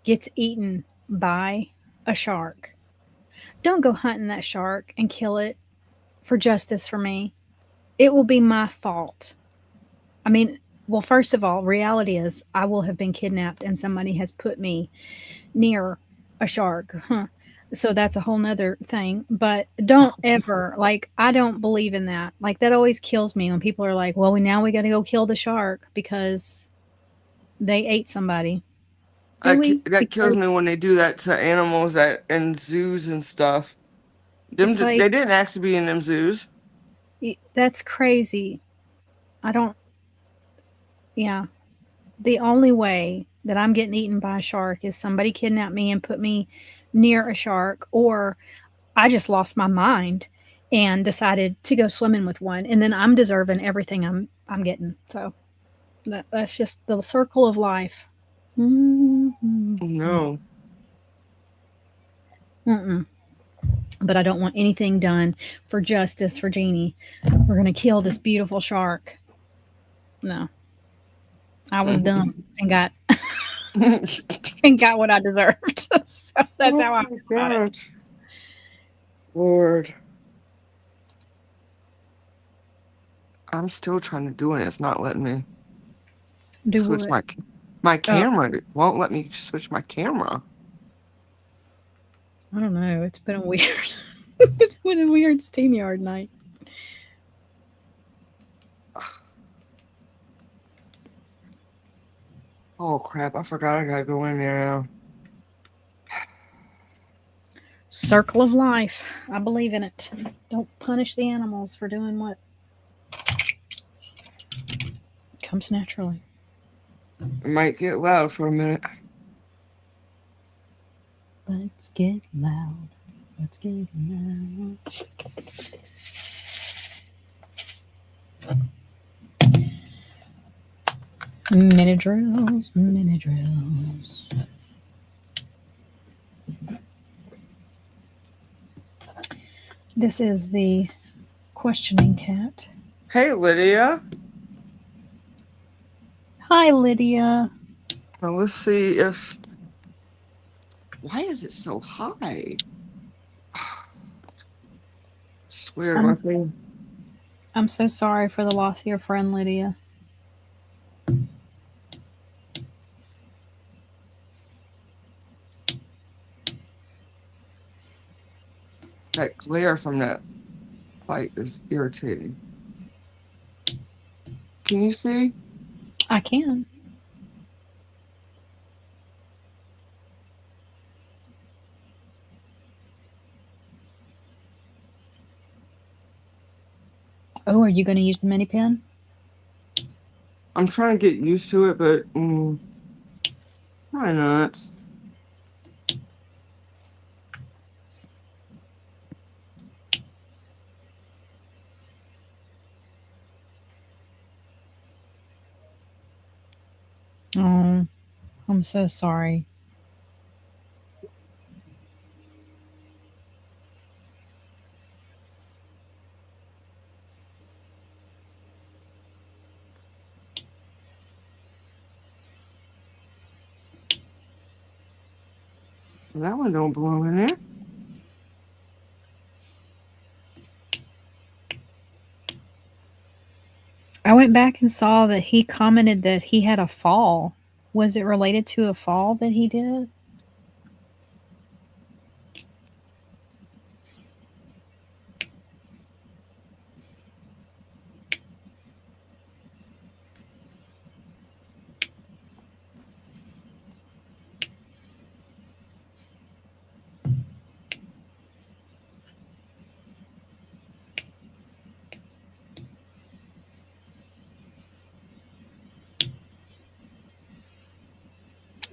Speaker 3: gets eaten by a shark, don't go hunting that shark and kill it for justice for me. It will be my fault. I mean, well, first of all, reality is I will have been kidnapped and somebody has put me near a shark. Huh. So that's a whole nother thing. But don't ever, like, I don't believe in that. Like, that always kills me when people are like, well, now we got to go kill the shark because they ate somebody. Do we?
Speaker 2: That kills me
Speaker 3: Because
Speaker 2: when they do that to animals that in zoos and stuff.
Speaker 3: it's like,
Speaker 2: They didn't actually be in them zoos.
Speaker 3: that's crazy. I don't, yeah. The only way that I'm getting eaten by a shark is somebody kidnapped me and put me near a shark, or I just lost my mind and decided to go swimming with one, and then I'm deserving everything I'm getting. So that's just the circle of life.
Speaker 2: No.
Speaker 3: But I don't want anything done for justice for Jeannie. We're gonna kill this beautiful shark. No, I was dumb and got and got what I deserved. So that's how I feel about it.
Speaker 2: Lord. I'm still trying to do it. It's not letting me
Speaker 3: Do
Speaker 2: switch
Speaker 3: what?
Speaker 2: my camera. It won't let me switch my camera.
Speaker 3: I don't know. It's been a weird. It's been a weird SteamYard night.
Speaker 2: Oh crap! I forgot I gotta go in there now.
Speaker 3: Circle of life. I believe in it. Don't punish the animals for doing what comes naturally.
Speaker 2: It might get loud for a minute.
Speaker 3: Let's get loud. Let's get loud. Mini drills, mini drills. This is the questioning cat.
Speaker 2: Hey Lydia.
Speaker 3: Hi, Lydia.
Speaker 2: Now let's see if. Why is it so high? Swear my thing.
Speaker 3: I'm so sorry for the loss of your friend, Lydia.
Speaker 2: That glare from that light is irritating. Can you see?
Speaker 3: I can. Oh, are you going to use the mini pen?
Speaker 2: I'm trying to get used to it, but why not?
Speaker 3: Oh, I'm so sorry.
Speaker 2: That one don't belong in there.
Speaker 3: I went back and saw that he commented that he had a fall. Was it related to a fall that he did?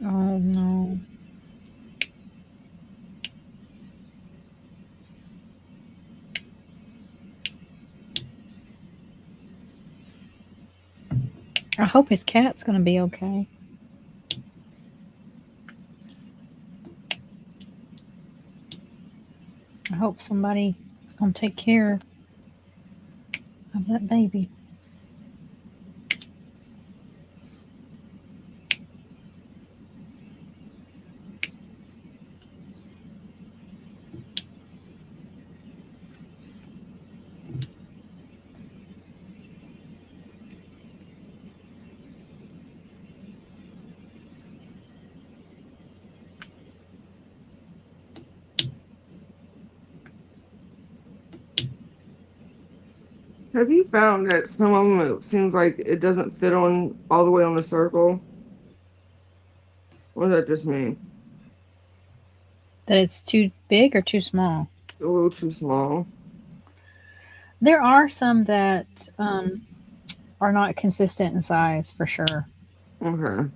Speaker 3: Oh no. I hope his cat's going to be okay. I hope somebody is going to take care of that baby.
Speaker 2: Have you found that some of them, it seems like it doesn't fit on all the way on the circle? Or is that just me?
Speaker 3: That it's too big or too small?
Speaker 2: A little too small.
Speaker 3: There are some that are not consistent in size for sure.
Speaker 2: Okay.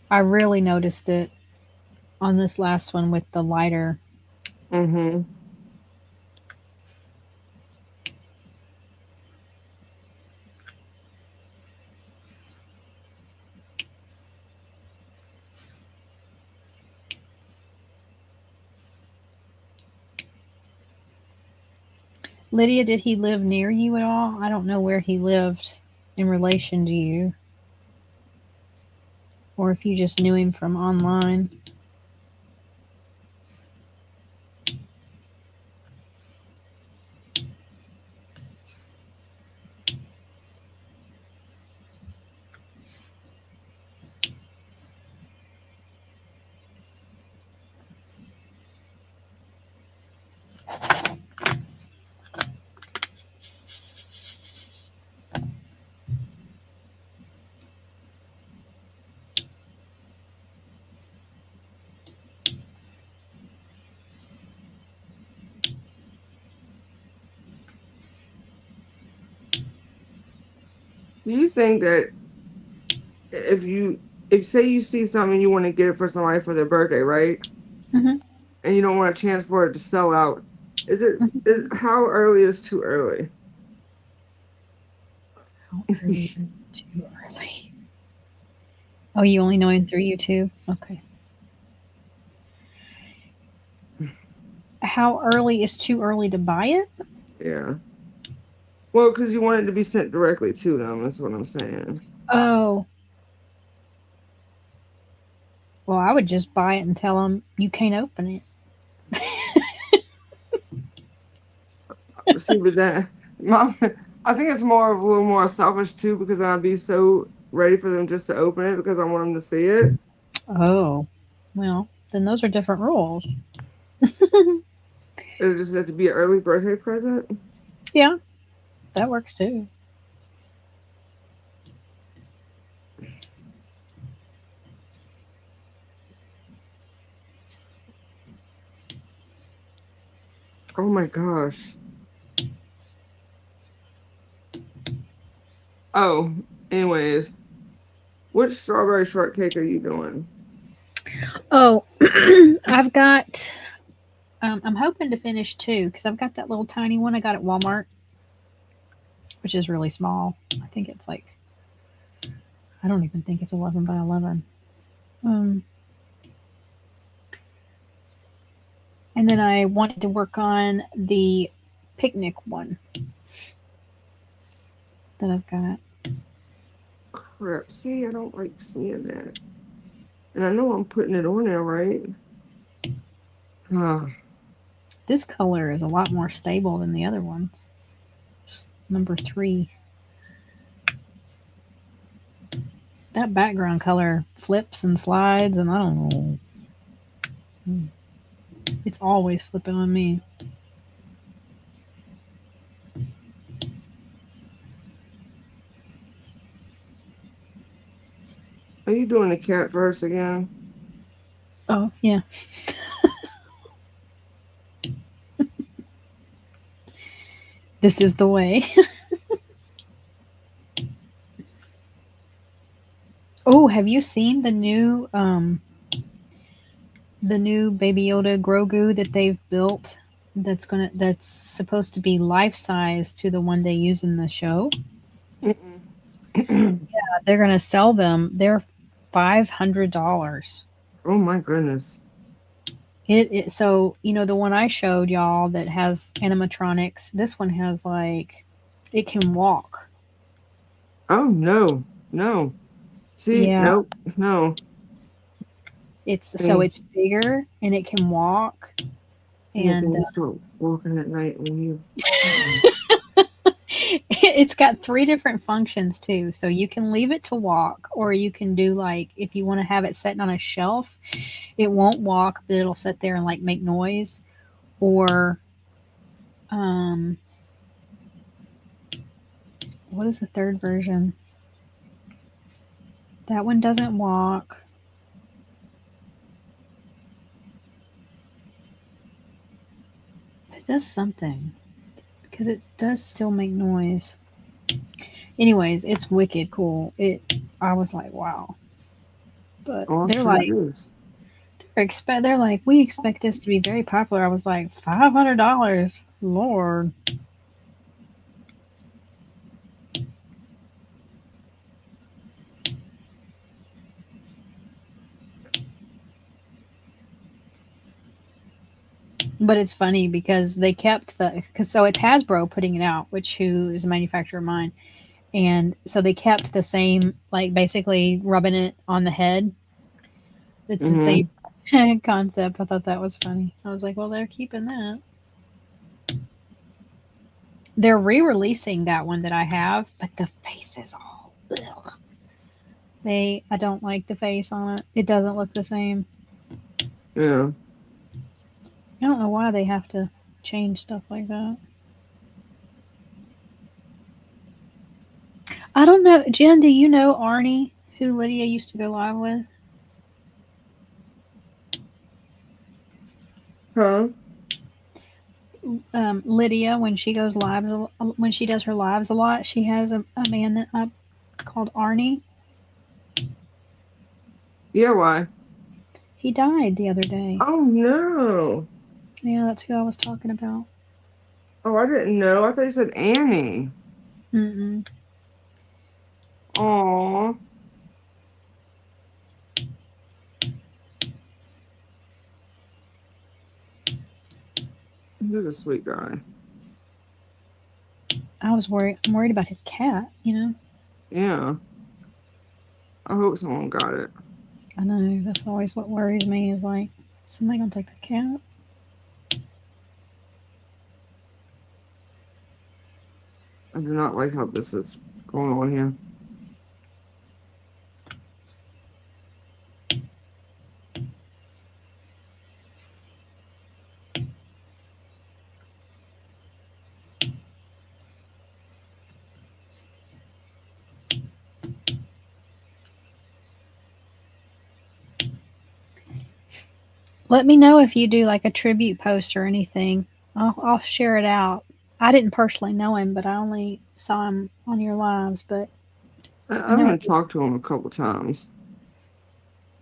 Speaker 3: I really noticed it on this last one with the lighter.
Speaker 2: Mm-hmm.
Speaker 3: Lydia, did he live near you at all? I don't know where he lived in relation to you. Or if you just knew him from online.
Speaker 2: Do you think that if say you see something you want to get it for somebody for their birthday, right?
Speaker 3: Mm-hmm.
Speaker 2: And you don't want a chance for it to sell out, how early is too early?
Speaker 3: How early is too early? Oh, you only know him through YouTube? Okay. How early is too early to buy it?
Speaker 2: Yeah. Well, because you want it to be sent directly to them. That's what I'm saying.
Speaker 3: Oh. Well, I would just buy it and tell them you can't open it.
Speaker 2: See, but that, Mom, I think it's more of a little more selfish too, because I'd be so ready for them just to open it because I want them to see it.
Speaker 3: Oh. Well, then those are different rules.
Speaker 2: It just have to be an early birthday present.
Speaker 3: Yeah, that works too.
Speaker 2: Oh my gosh. Oh, anyways, which strawberry shortcake are you doing?
Speaker 3: Oh, I've got. I'm hoping to finish 2 because I've got that little tiny one I got at Walmart, which is really small. I think it's like. I don't even think it's 11 by 11. And then I wanted to work on the picnic one that I've got.
Speaker 2: Crap. See, I don't like seeing that. And I know I'm putting it on there, right?
Speaker 3: This color is a lot more stable than the other ones. It's number 3. That background color flips and slides, and I don't know. It's always flipping on me.
Speaker 2: Are you doing the cat first again?
Speaker 3: Oh, yeah. This is the way. Oh, have you seen the new Baby Yoda Grogu that they've built that's supposed to be life size to the one they use in the show.
Speaker 2: Mm-mm.
Speaker 3: They're gonna sell them. They're $500.
Speaker 2: Oh my goodness.
Speaker 3: So the one I showed y'all that has animatronics. This one has like it can walk.
Speaker 2: Oh no, no. See,
Speaker 3: Yeah,
Speaker 2: nope, no.
Speaker 3: it's
Speaker 2: And
Speaker 3: bigger and it can walk
Speaker 2: it
Speaker 3: and
Speaker 2: can start walking at night when you.
Speaker 3: it's got three different functions too. So you can leave it to walk, or you can do like if you want to have it sitting on a shelf, it won't walk, but it'll sit there and like make noise. Or um, what is the third version? That one doesn't walk. It does something because it does still make noise. Anyways, it's wicked cool. I was like, wow. But
Speaker 2: Oh,
Speaker 3: they're
Speaker 2: sure
Speaker 3: like,
Speaker 2: is.
Speaker 3: they're like, we expect this to be very popular. I was like, $500, Lord. But it's funny because they kept so it's Hasbro putting it out, which who is a manufacturer of mine, and so they kept the same, like basically rubbing it on the head. It's the
Speaker 2: Mm-hmm.
Speaker 3: same concept. I thought that was funny. I was like, well, they're keeping that. They're re-releasing that one that I have, but the face is all ugh. I don't like the face on it. It doesn't look the same.
Speaker 2: Yeah.
Speaker 3: I don't know why they have to change stuff like that. I don't know. Jen, do you know Arnie, who Lydia used to go live with?
Speaker 2: Huh?
Speaker 3: Lydia, when she goes lives, when she does her lives a lot, she has a man up called Arnie.
Speaker 2: Yeah. Why?
Speaker 3: He died the other day.
Speaker 2: Oh no.
Speaker 3: Yeah, that's who I was talking about.
Speaker 2: Oh, I didn't know. I thought you said Annie.
Speaker 3: Mm-mm.
Speaker 2: Aw. He's a sweet guy.
Speaker 3: I was worried. I'm worried about his cat.
Speaker 2: Yeah. I hope someone got it.
Speaker 3: I know that's always what worries me. Is like somebody gonna take the cat.
Speaker 2: I do not like how this is going on here.
Speaker 3: Let me know if you do like a tribute post or anything. I'll share it out. I didn't personally know him, but I only saw him on your lives. But I
Speaker 2: I'm
Speaker 3: know
Speaker 2: gonna talk to him a couple times.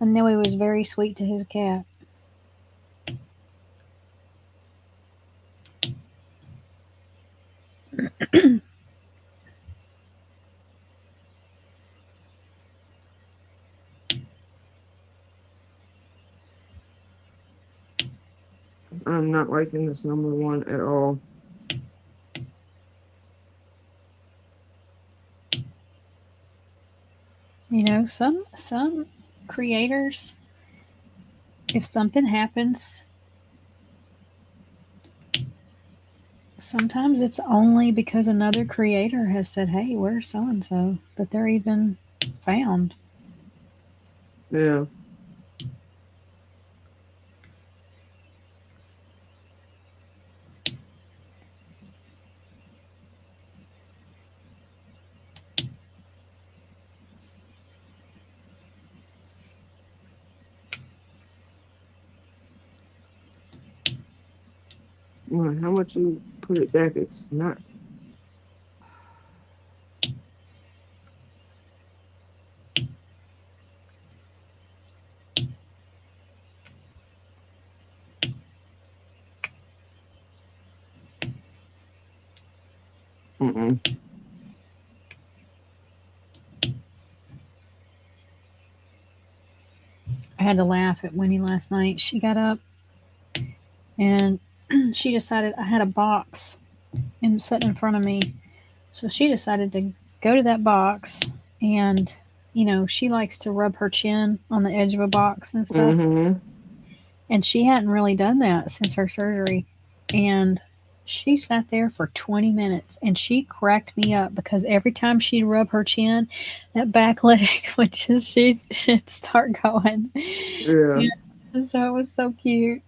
Speaker 3: I know he was very sweet to his cat.
Speaker 2: I'm not liking this number one at all.
Speaker 3: Some creators, if something happens, sometimes it's only because another creator has said, "Hey, where's so and so?" that they're even found.
Speaker 2: Yeah. Well, how much you put it back? It's not. Mm-mm.
Speaker 3: I had to laugh at Winnie last night. She got up and she decided I had a box and sitting in front of me. So she decided to go to that box and, she likes to rub her chin on the edge of a box and stuff.
Speaker 2: Mm-hmm.
Speaker 3: And she hadn't really done that since her surgery. And she sat there for 20 minutes and she cracked me up because every time she'd rub her chin, that back leg would she'd start going.
Speaker 2: Yeah.
Speaker 3: And so it was so cute.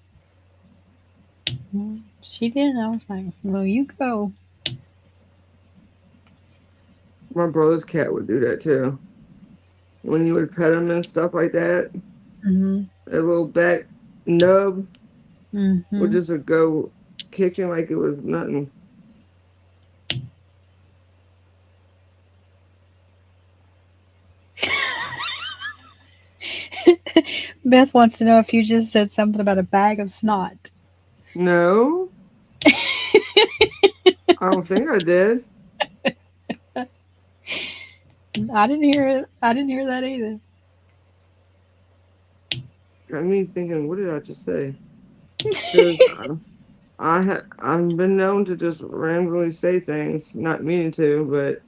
Speaker 3: She did. I was like, well, you go.
Speaker 2: My brother's cat would do that too. When you would pet him and stuff like that,
Speaker 3: Mm-hmm.
Speaker 2: a little back nub
Speaker 3: Mm-hmm.
Speaker 2: would just go kicking like it was nothing.
Speaker 3: Beth wants to know if you just said something about a bag of snot.
Speaker 2: No, I don't think I did.
Speaker 3: I didn't hear it. I didn't hear that either.
Speaker 2: Got me thinking, what did I just say? 'Cause I've been known to just randomly say things, not meaning to, but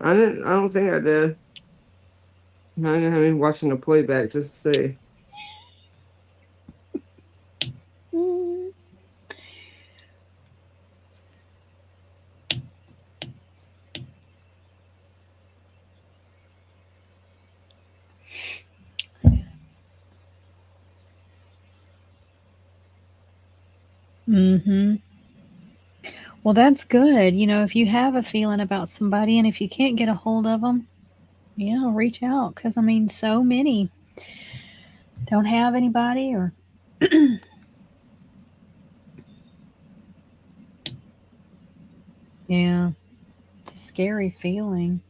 Speaker 2: I don't think I did. I didn't have me watching the playback just to say.
Speaker 3: Mm-hmm. Well, that's good. If you have a feeling about somebody and if you can't get a hold of them, reach out. Because, so many don't have anybody or. Yeah, it's a scary feeling.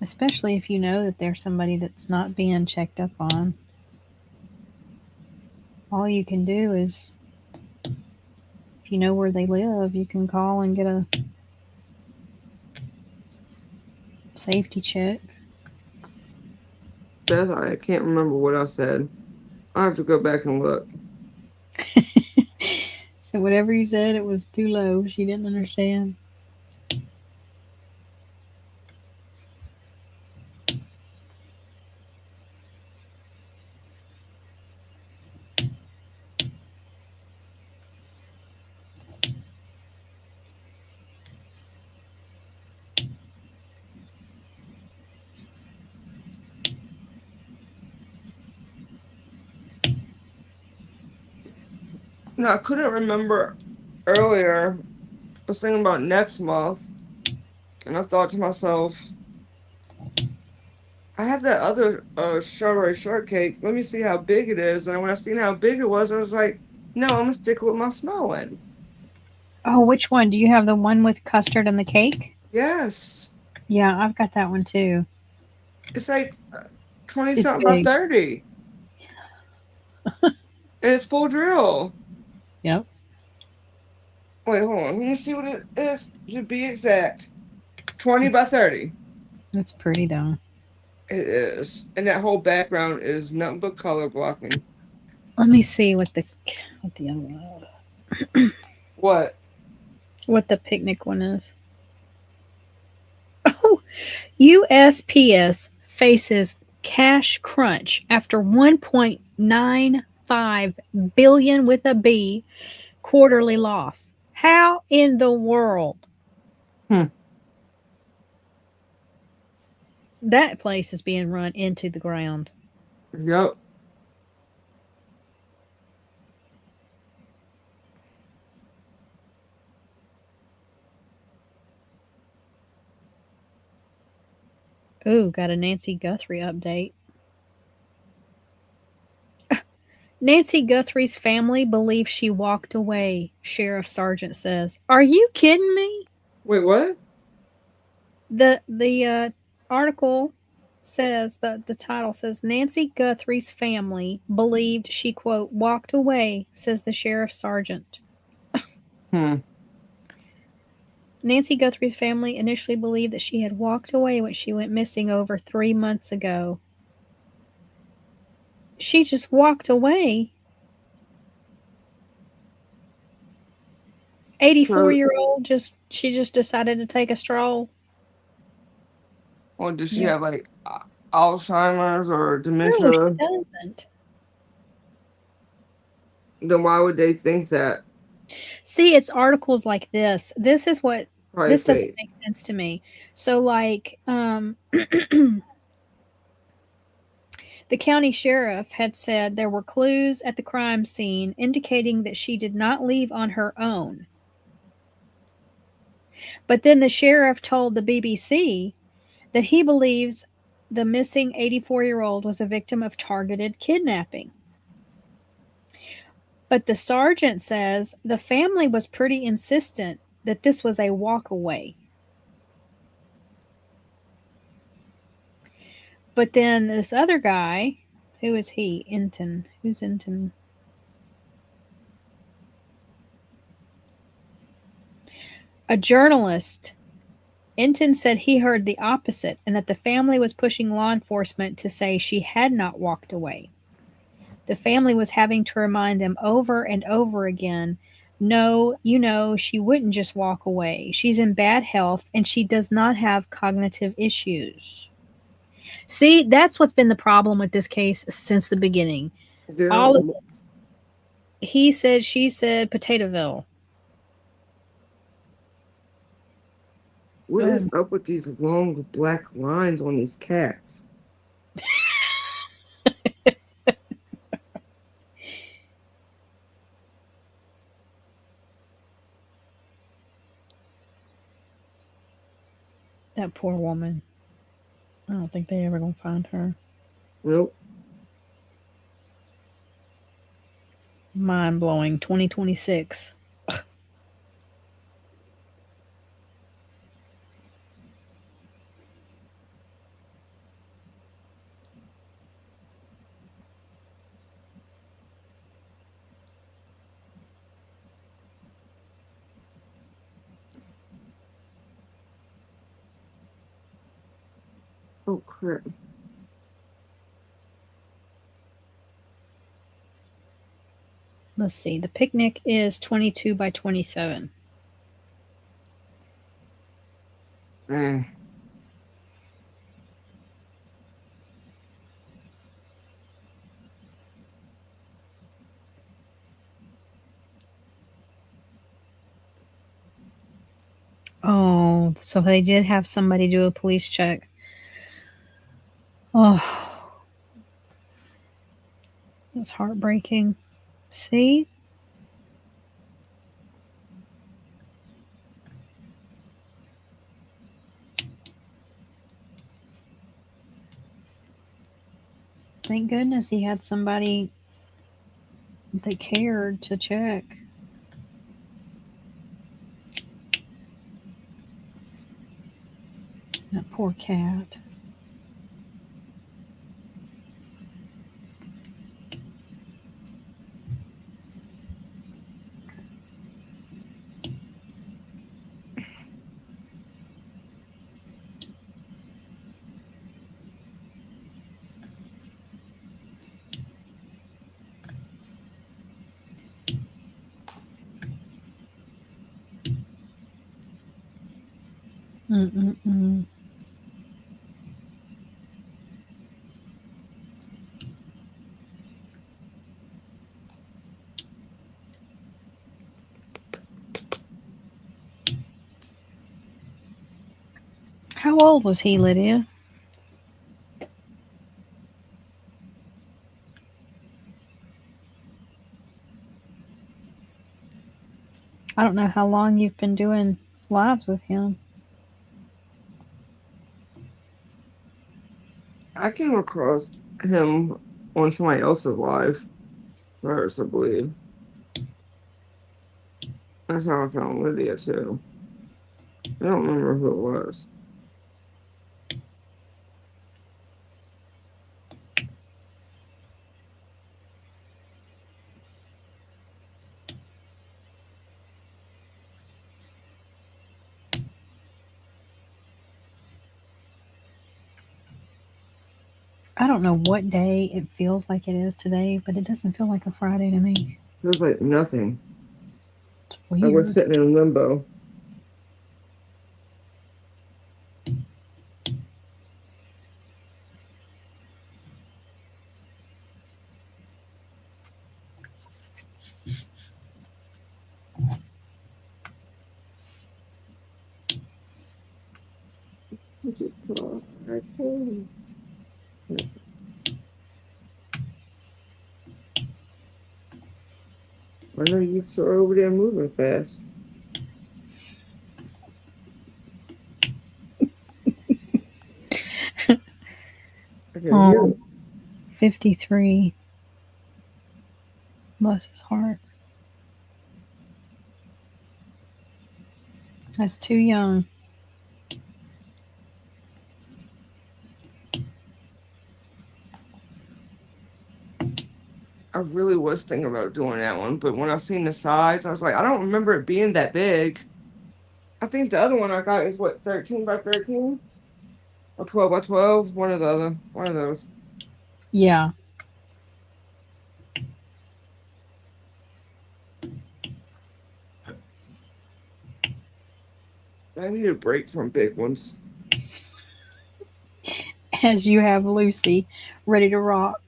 Speaker 3: Especially if you know that there's somebody that's not being checked up on. All you can do is, if you know where they live, you can call and get a safety check.
Speaker 2: Beth, I can't remember what I said. I have to go back and look.
Speaker 3: So whatever you said, it was too low. She didn't understand.
Speaker 2: No, I couldn't remember earlier. I was thinking about next month, and I thought to myself, I have that other strawberry shortcake. Let me see how big it is. And when I seen how big it was, I was like, no, I'm gonna stick with my small one.
Speaker 3: Oh, which one? Do you have the one with custard and the cake?
Speaker 2: Yes.
Speaker 3: Yeah, I've got that one too.
Speaker 2: It's like 20
Speaker 3: It's
Speaker 2: something by
Speaker 3: big.
Speaker 2: 30. And it's full drill.
Speaker 3: Yep.
Speaker 2: Wait, hold on. Let me see what it is to be exact. 20 by 30.
Speaker 3: That's pretty though.
Speaker 2: It is. And that whole background is nothing but color blocking.
Speaker 3: Let me see what the other one is.
Speaker 2: What?
Speaker 3: What the picnic one is. Oh, USPS faces cash crunch after 1.95 billion with a B quarterly loss. How in the world? That place is being run into the ground.
Speaker 2: Yep.
Speaker 3: Ooh, got a Nancy Guthrie update. Nancy Guthrie's family believes she walked away, Sheriff Sargent says. Are you kidding me?
Speaker 2: Wait, what?
Speaker 3: The article says the title says Nancy Guthrie's family believed she, quote, walked away, says the sheriff's sergeant. Nancy Guthrie's family initially believed that she had walked away when she went missing over 3 months ago. She just walked away. 84-year-old she just decided to take a stroll.
Speaker 2: Or does she have like Alzheimer's or dementia?
Speaker 3: No, she doesn't.
Speaker 2: Then why would they think that?
Speaker 3: See, it's articles like this. This is what this doesn't make sense to me. So like the county sheriff had said there were clues at the crime scene indicating that she did not leave on her own. But then the sheriff told the BBC that he believes the missing 84-year-old was a victim of targeted kidnapping. But the sergeant says the family was pretty insistent that this was a walk away. But then this other guy, who is he? Enton. Who's Enton? A journalist. Enton said he heard the opposite and that the family was pushing law enforcement to say she had not walked away. The family was having to remind them over and over again, no, she wouldn't just walk away. She's in bad health and she does not have cognitive issues. See, that's what's been the problem with this case since the beginning. Yeah. All of this. He said, she said, Potatoeville.
Speaker 2: What is up with these long black lines on these cats?
Speaker 3: That poor woman. I don't think they ever gonna find her.
Speaker 2: Nope.
Speaker 3: Mind blowing. 2026.
Speaker 2: Oh, crap.
Speaker 3: Let's see. The picnic is 22 by 27. Oh, so they did have somebody do a police check. Oh, that's heartbreaking. See? Thank goodness he had somebody that cared to check. That poor cat. Mm-mm-mm. How old was he, Lydia? I don't know how long you've been doing lives with him.
Speaker 2: I came across him on somebody else's live first, I believe. That's how I found Lydia, too. I don't remember who it was.
Speaker 3: I don't know what day it feels like it is today, but it doesn't feel like a Friday to me.
Speaker 2: Feels like nothing.
Speaker 3: It's
Speaker 2: Like we're
Speaker 3: weird.
Speaker 2: sitting in limbo. I know you sure over there moving fast. I can hear
Speaker 3: Oh,
Speaker 2: it.
Speaker 3: 53. Bless his heart. That's too young.
Speaker 2: I really was thinking about doing that one, but when I seen the size, I was like, I don't remember it being that big. I think the other one I got is what, 13 by 13 or 12 by 12, one of those.
Speaker 3: Yeah.
Speaker 2: I need a break from big ones.
Speaker 3: As you have Lucy ready to rock.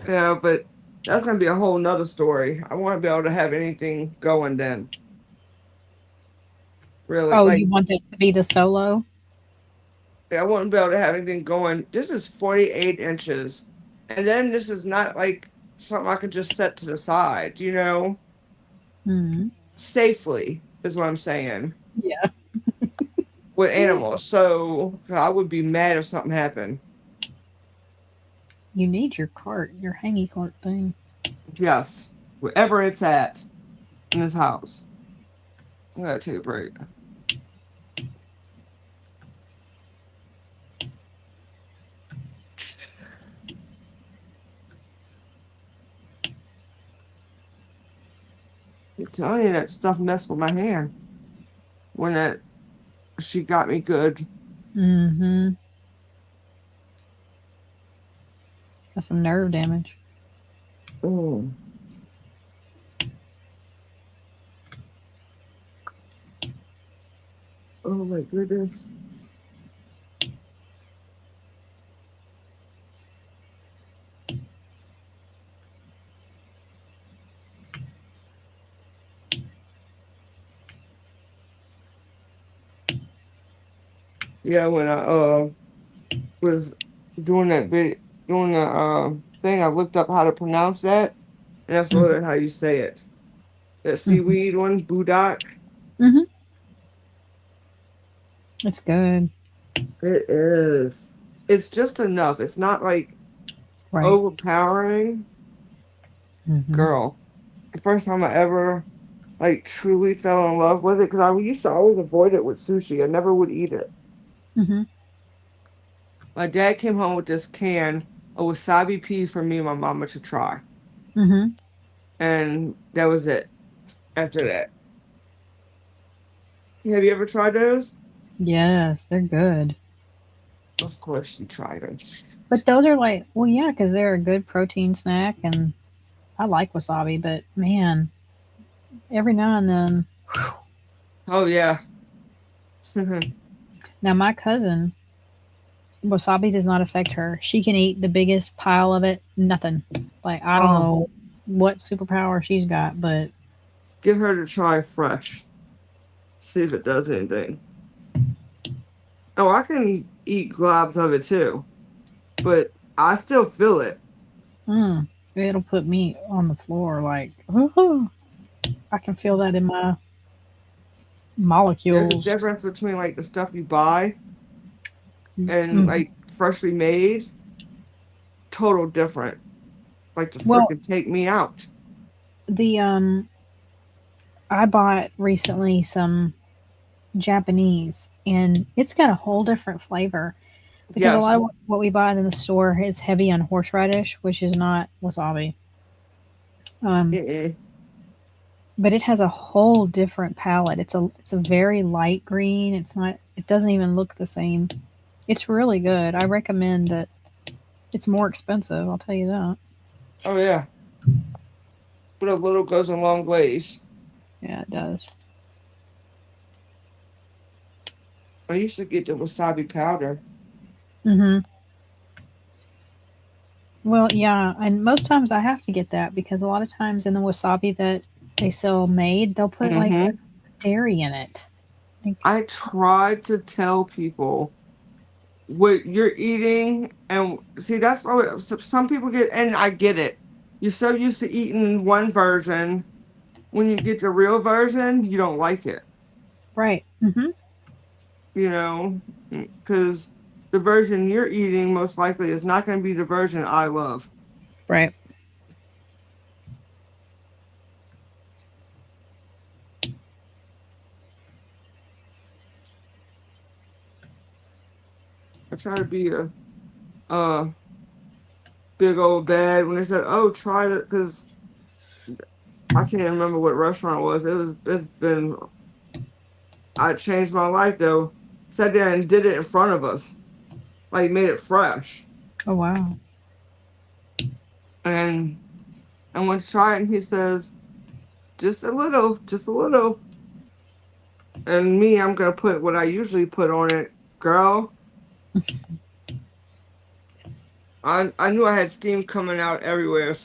Speaker 2: Yeah, but that's gonna be a whole nother story. I want to be able to have anything going then. Really,
Speaker 3: Oh,
Speaker 2: like
Speaker 3: you want that to be the solo?
Speaker 2: I want to be able to have anything going. This is 48 inches, and then this is not like something I can just set to the side.
Speaker 3: Hmm.
Speaker 2: Safely is what I'm saying
Speaker 3: Yeah.
Speaker 2: with animals. So I would be mad if something happened.
Speaker 3: You need your cart, your hangy cart thing.
Speaker 2: Yes, wherever it's at in this house. I gotta take a break. I'm telling you that stuff messed with my hand when she got me good.
Speaker 3: Mm-hmm. Got some nerve damage.
Speaker 2: Oh, oh my goodness. Yeah, when I was doing that video, doing the thing, I looked up how to pronounce that, and that's
Speaker 3: Mm-hmm.
Speaker 2: literally how you say it. That
Speaker 3: Mm-hmm.
Speaker 2: seaweed one, Budak.
Speaker 3: Mm-hmm. It's good.
Speaker 2: It is. It's just enough. It's not like
Speaker 3: Right.
Speaker 2: overpowering.
Speaker 3: Mm-hmm.
Speaker 2: Girl, the first time I ever like truly fell in love with it, because I used to always avoid it with sushi. I never would eat it.
Speaker 3: Mm-hmm.
Speaker 2: My dad came home with this can of wasabi peas for me and my mama to try.
Speaker 3: Mm-hmm.
Speaker 2: And that was it after that. Have you ever tried those?
Speaker 3: Yes, they're good.
Speaker 2: Of course she tried them.
Speaker 3: But those are like, well, yeah, because they're a good protein snack, and I like wasabi. But man, every now and then.
Speaker 2: Oh yeah.
Speaker 3: Now my cousin, wasabi does not affect her. She can eat the biggest pile of it, nothing. Like I don't
Speaker 2: Oh,
Speaker 3: know what superpower she's got, but
Speaker 2: give her to try fresh. See if it does anything. Oh, I can eat globs of it too, but I still feel it.
Speaker 3: mm, it'll put me on the floor. Like I can feel that in my
Speaker 2: There's a
Speaker 3: molecules.
Speaker 2: difference between like the stuff you buy and
Speaker 3: Mhm.
Speaker 2: like freshly made. Total different. Like to
Speaker 3: Well,
Speaker 2: freaking take me out.
Speaker 3: the I bought recently some Japanese, and it's got a whole different flavor because a lot
Speaker 2: Yes.
Speaker 3: of what we buy in the store is heavy on horseradish, which is not wasabi. Um,
Speaker 2: Mm-mm.
Speaker 3: but it has a whole different palette. It's a very light green. It's not. It doesn't even look the same. It's really good. I recommend it It's more expensive, I'll tell you that.
Speaker 2: Oh yeah, but a little goes a long ways.
Speaker 3: Yeah, it does.
Speaker 2: I used to get the wasabi powder.
Speaker 3: Mm-hmm. Well, yeah, and most times I have to get that because a lot of times in the wasabi that they sell made, they'll put like
Speaker 2: Hmm.
Speaker 3: a dairy in it. Like,
Speaker 2: I try to tell people what you're eating, and see that's what some people get, and I get it. You're so used to eating one version. When you get the real version, you don't like it,
Speaker 3: right. Mm-hmm.
Speaker 2: you know, because the version you're eating most likely is not going to be the version I love.
Speaker 3: Right.
Speaker 2: I try to be a big old dad when they said, "Oh, try it," because I can't remember what restaurant it was. It's been I changed my life though. Sat there and did it in front of us, like made it fresh.
Speaker 3: Oh wow.
Speaker 2: And I went to try it, and he says, "Just a little, just a little." And me, I'm gonna put what I usually put on it, girl. I knew I had steam coming out everywhere.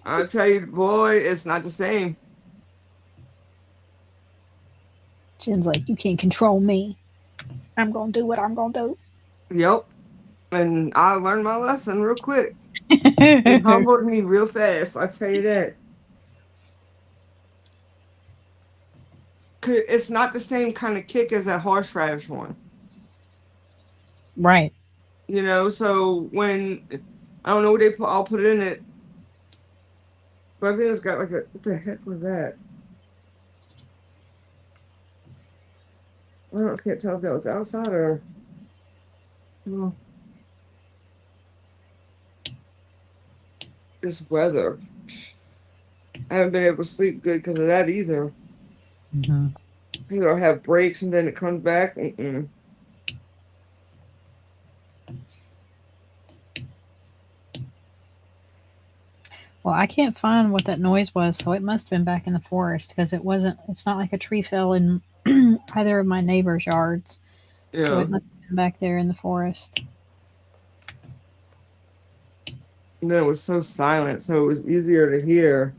Speaker 2: I tell you, boy, it's not the same.
Speaker 3: Jen's like, you can't control me. I'm gonna do what I'm gonna do.
Speaker 2: Yep. And I learned my lesson real quick. It humbled me real fast. I tell you that. 'Cause it's not the same kind of kick as that horseradish one.
Speaker 3: Right.
Speaker 2: You know, so when I don't know what I'll put in it, but I think it's got like a what the heck was that? Can't tell if that was outside or well, this weather. I haven't been able to sleep good because of that either.
Speaker 3: Mm-hmm.
Speaker 2: You know, have breaks and then it comes back. Mm-mm.
Speaker 3: Well, I can't find what that noise was, so it must have been back in the forest because it wasn't. It's not like a tree fell in either of my neighbors' yards, so
Speaker 2: Yeah.
Speaker 3: it must have been back there in the forest.
Speaker 2: And then it was so silent, so it was easier to hear.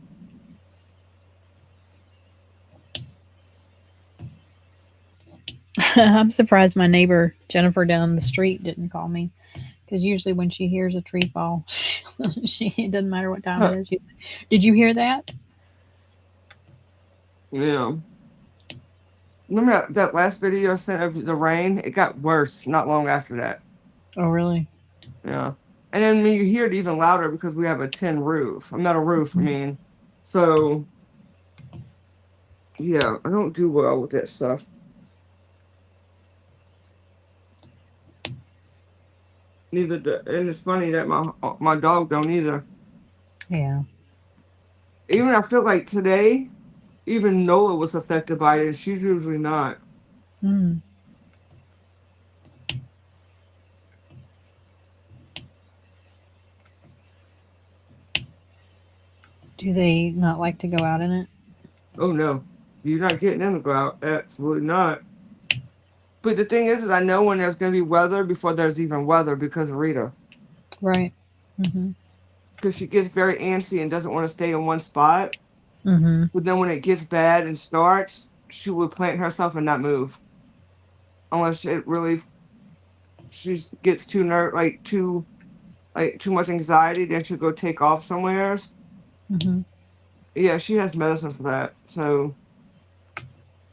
Speaker 3: I'm surprised my neighbor Jennifer down the street didn't call me because usually when she hears a tree fall, it doesn't matter what time
Speaker 2: Huh.
Speaker 3: it is. Did you hear that?
Speaker 2: Yeah. Remember that last video I sent of the rain? It got worse not long after that.
Speaker 3: Oh, really?
Speaker 2: Yeah. And then when you hear it even louder because we have a tin roof. I'm not a roof, I mean. So, yeah, I don't do well with that stuff. And it's funny that my dog don't either.
Speaker 3: Yeah.
Speaker 2: Even I feel like today, even Nola was affected by it, and she's usually not.
Speaker 3: Mm. Do they not like to go out in it?
Speaker 2: Oh no, you're not getting in the ground. Absolutely not. But the thing is I know when there's going to be weather before there's even weather because of Rita.
Speaker 3: Right. Mm-hmm.
Speaker 2: Because she gets very antsy and doesn't want to stay in one spot.
Speaker 3: Mm-hmm.
Speaker 2: But then when it gets bad and starts, she will plant herself and not move. Unless it really, she gets too much anxiety, then she'll go take off somewhere.
Speaker 3: Mm-hmm.
Speaker 2: Yeah, she has medicine for that. So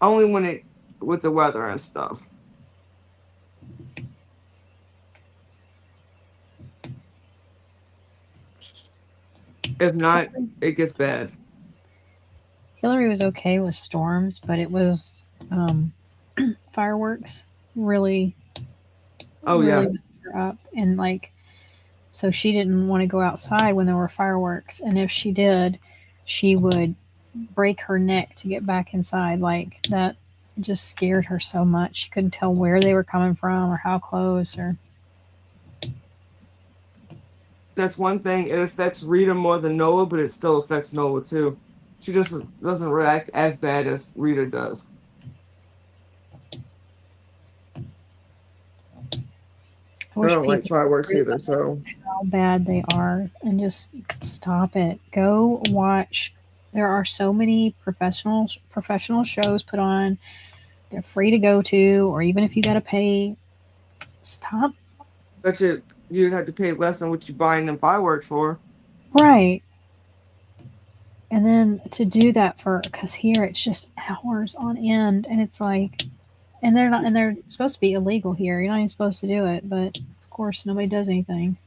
Speaker 2: only with the weather and stuff. If not, it gets bad.
Speaker 3: Hillary was okay with storms, but it was fireworks really,
Speaker 2: Oh yeah.
Speaker 3: really messed her up. And like, so she didn't want to go outside when there were fireworks. And if she did, she would break her neck to get back inside. Like that just scared her so much. She couldn't tell where they were coming from or how close or.
Speaker 2: that's one thing. It affects Rita more than Noah, but it still affects Noah too. She just doesn't react as bad as Rita does.
Speaker 3: I
Speaker 2: I
Speaker 3: wish
Speaker 2: don't like
Speaker 3: people
Speaker 2: fireworks either,
Speaker 3: realize
Speaker 2: so
Speaker 3: how bad they are and just stop it. Go watch. There are so many professional shows put on. They're free to go to, or even if you got to pay, stop.
Speaker 2: but you'd have to pay less than what you're buying them fireworks for.
Speaker 3: Right. And then to do that for, because here it's just hours on end, and it's like, and they're not, and they're supposed to be illegal here. You're not even supposed to do it, but of course nobody does anything.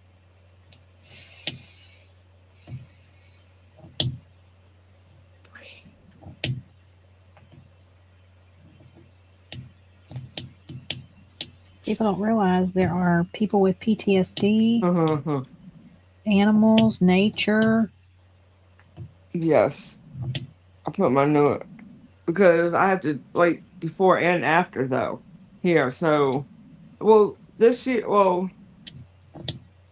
Speaker 3: People don't realize there are people with PTSD, animals, nature.
Speaker 2: Yes, I put my note because I have to like before and after though here. So, well, this year, well,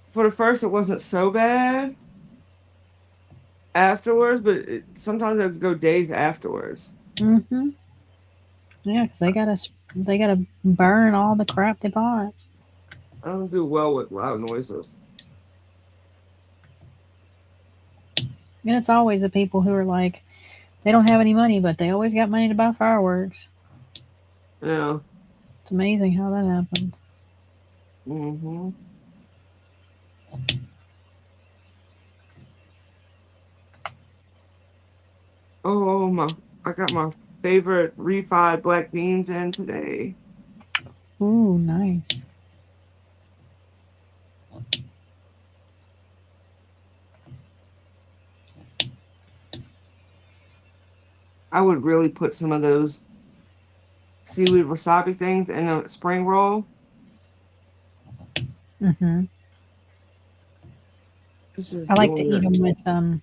Speaker 2: for the first it wasn't so bad afterwards, but sometimes it go days afterwards.
Speaker 3: Mm-hmm. Yeah, because they gotta burn all the crap they bought.
Speaker 2: I don't do well with loud noises.
Speaker 3: And it's always the people who are like, they don't have any money, but they always got money to buy fireworks.
Speaker 2: Yeah.
Speaker 3: It's amazing how that happens.
Speaker 2: Mm-hmm. Oh, I got my favorite refried black beans in today.
Speaker 3: Ooh, nice.
Speaker 2: I would really put some of those seaweed wasabi things in a spring roll.
Speaker 3: Mm-hmm. I like to eat them with some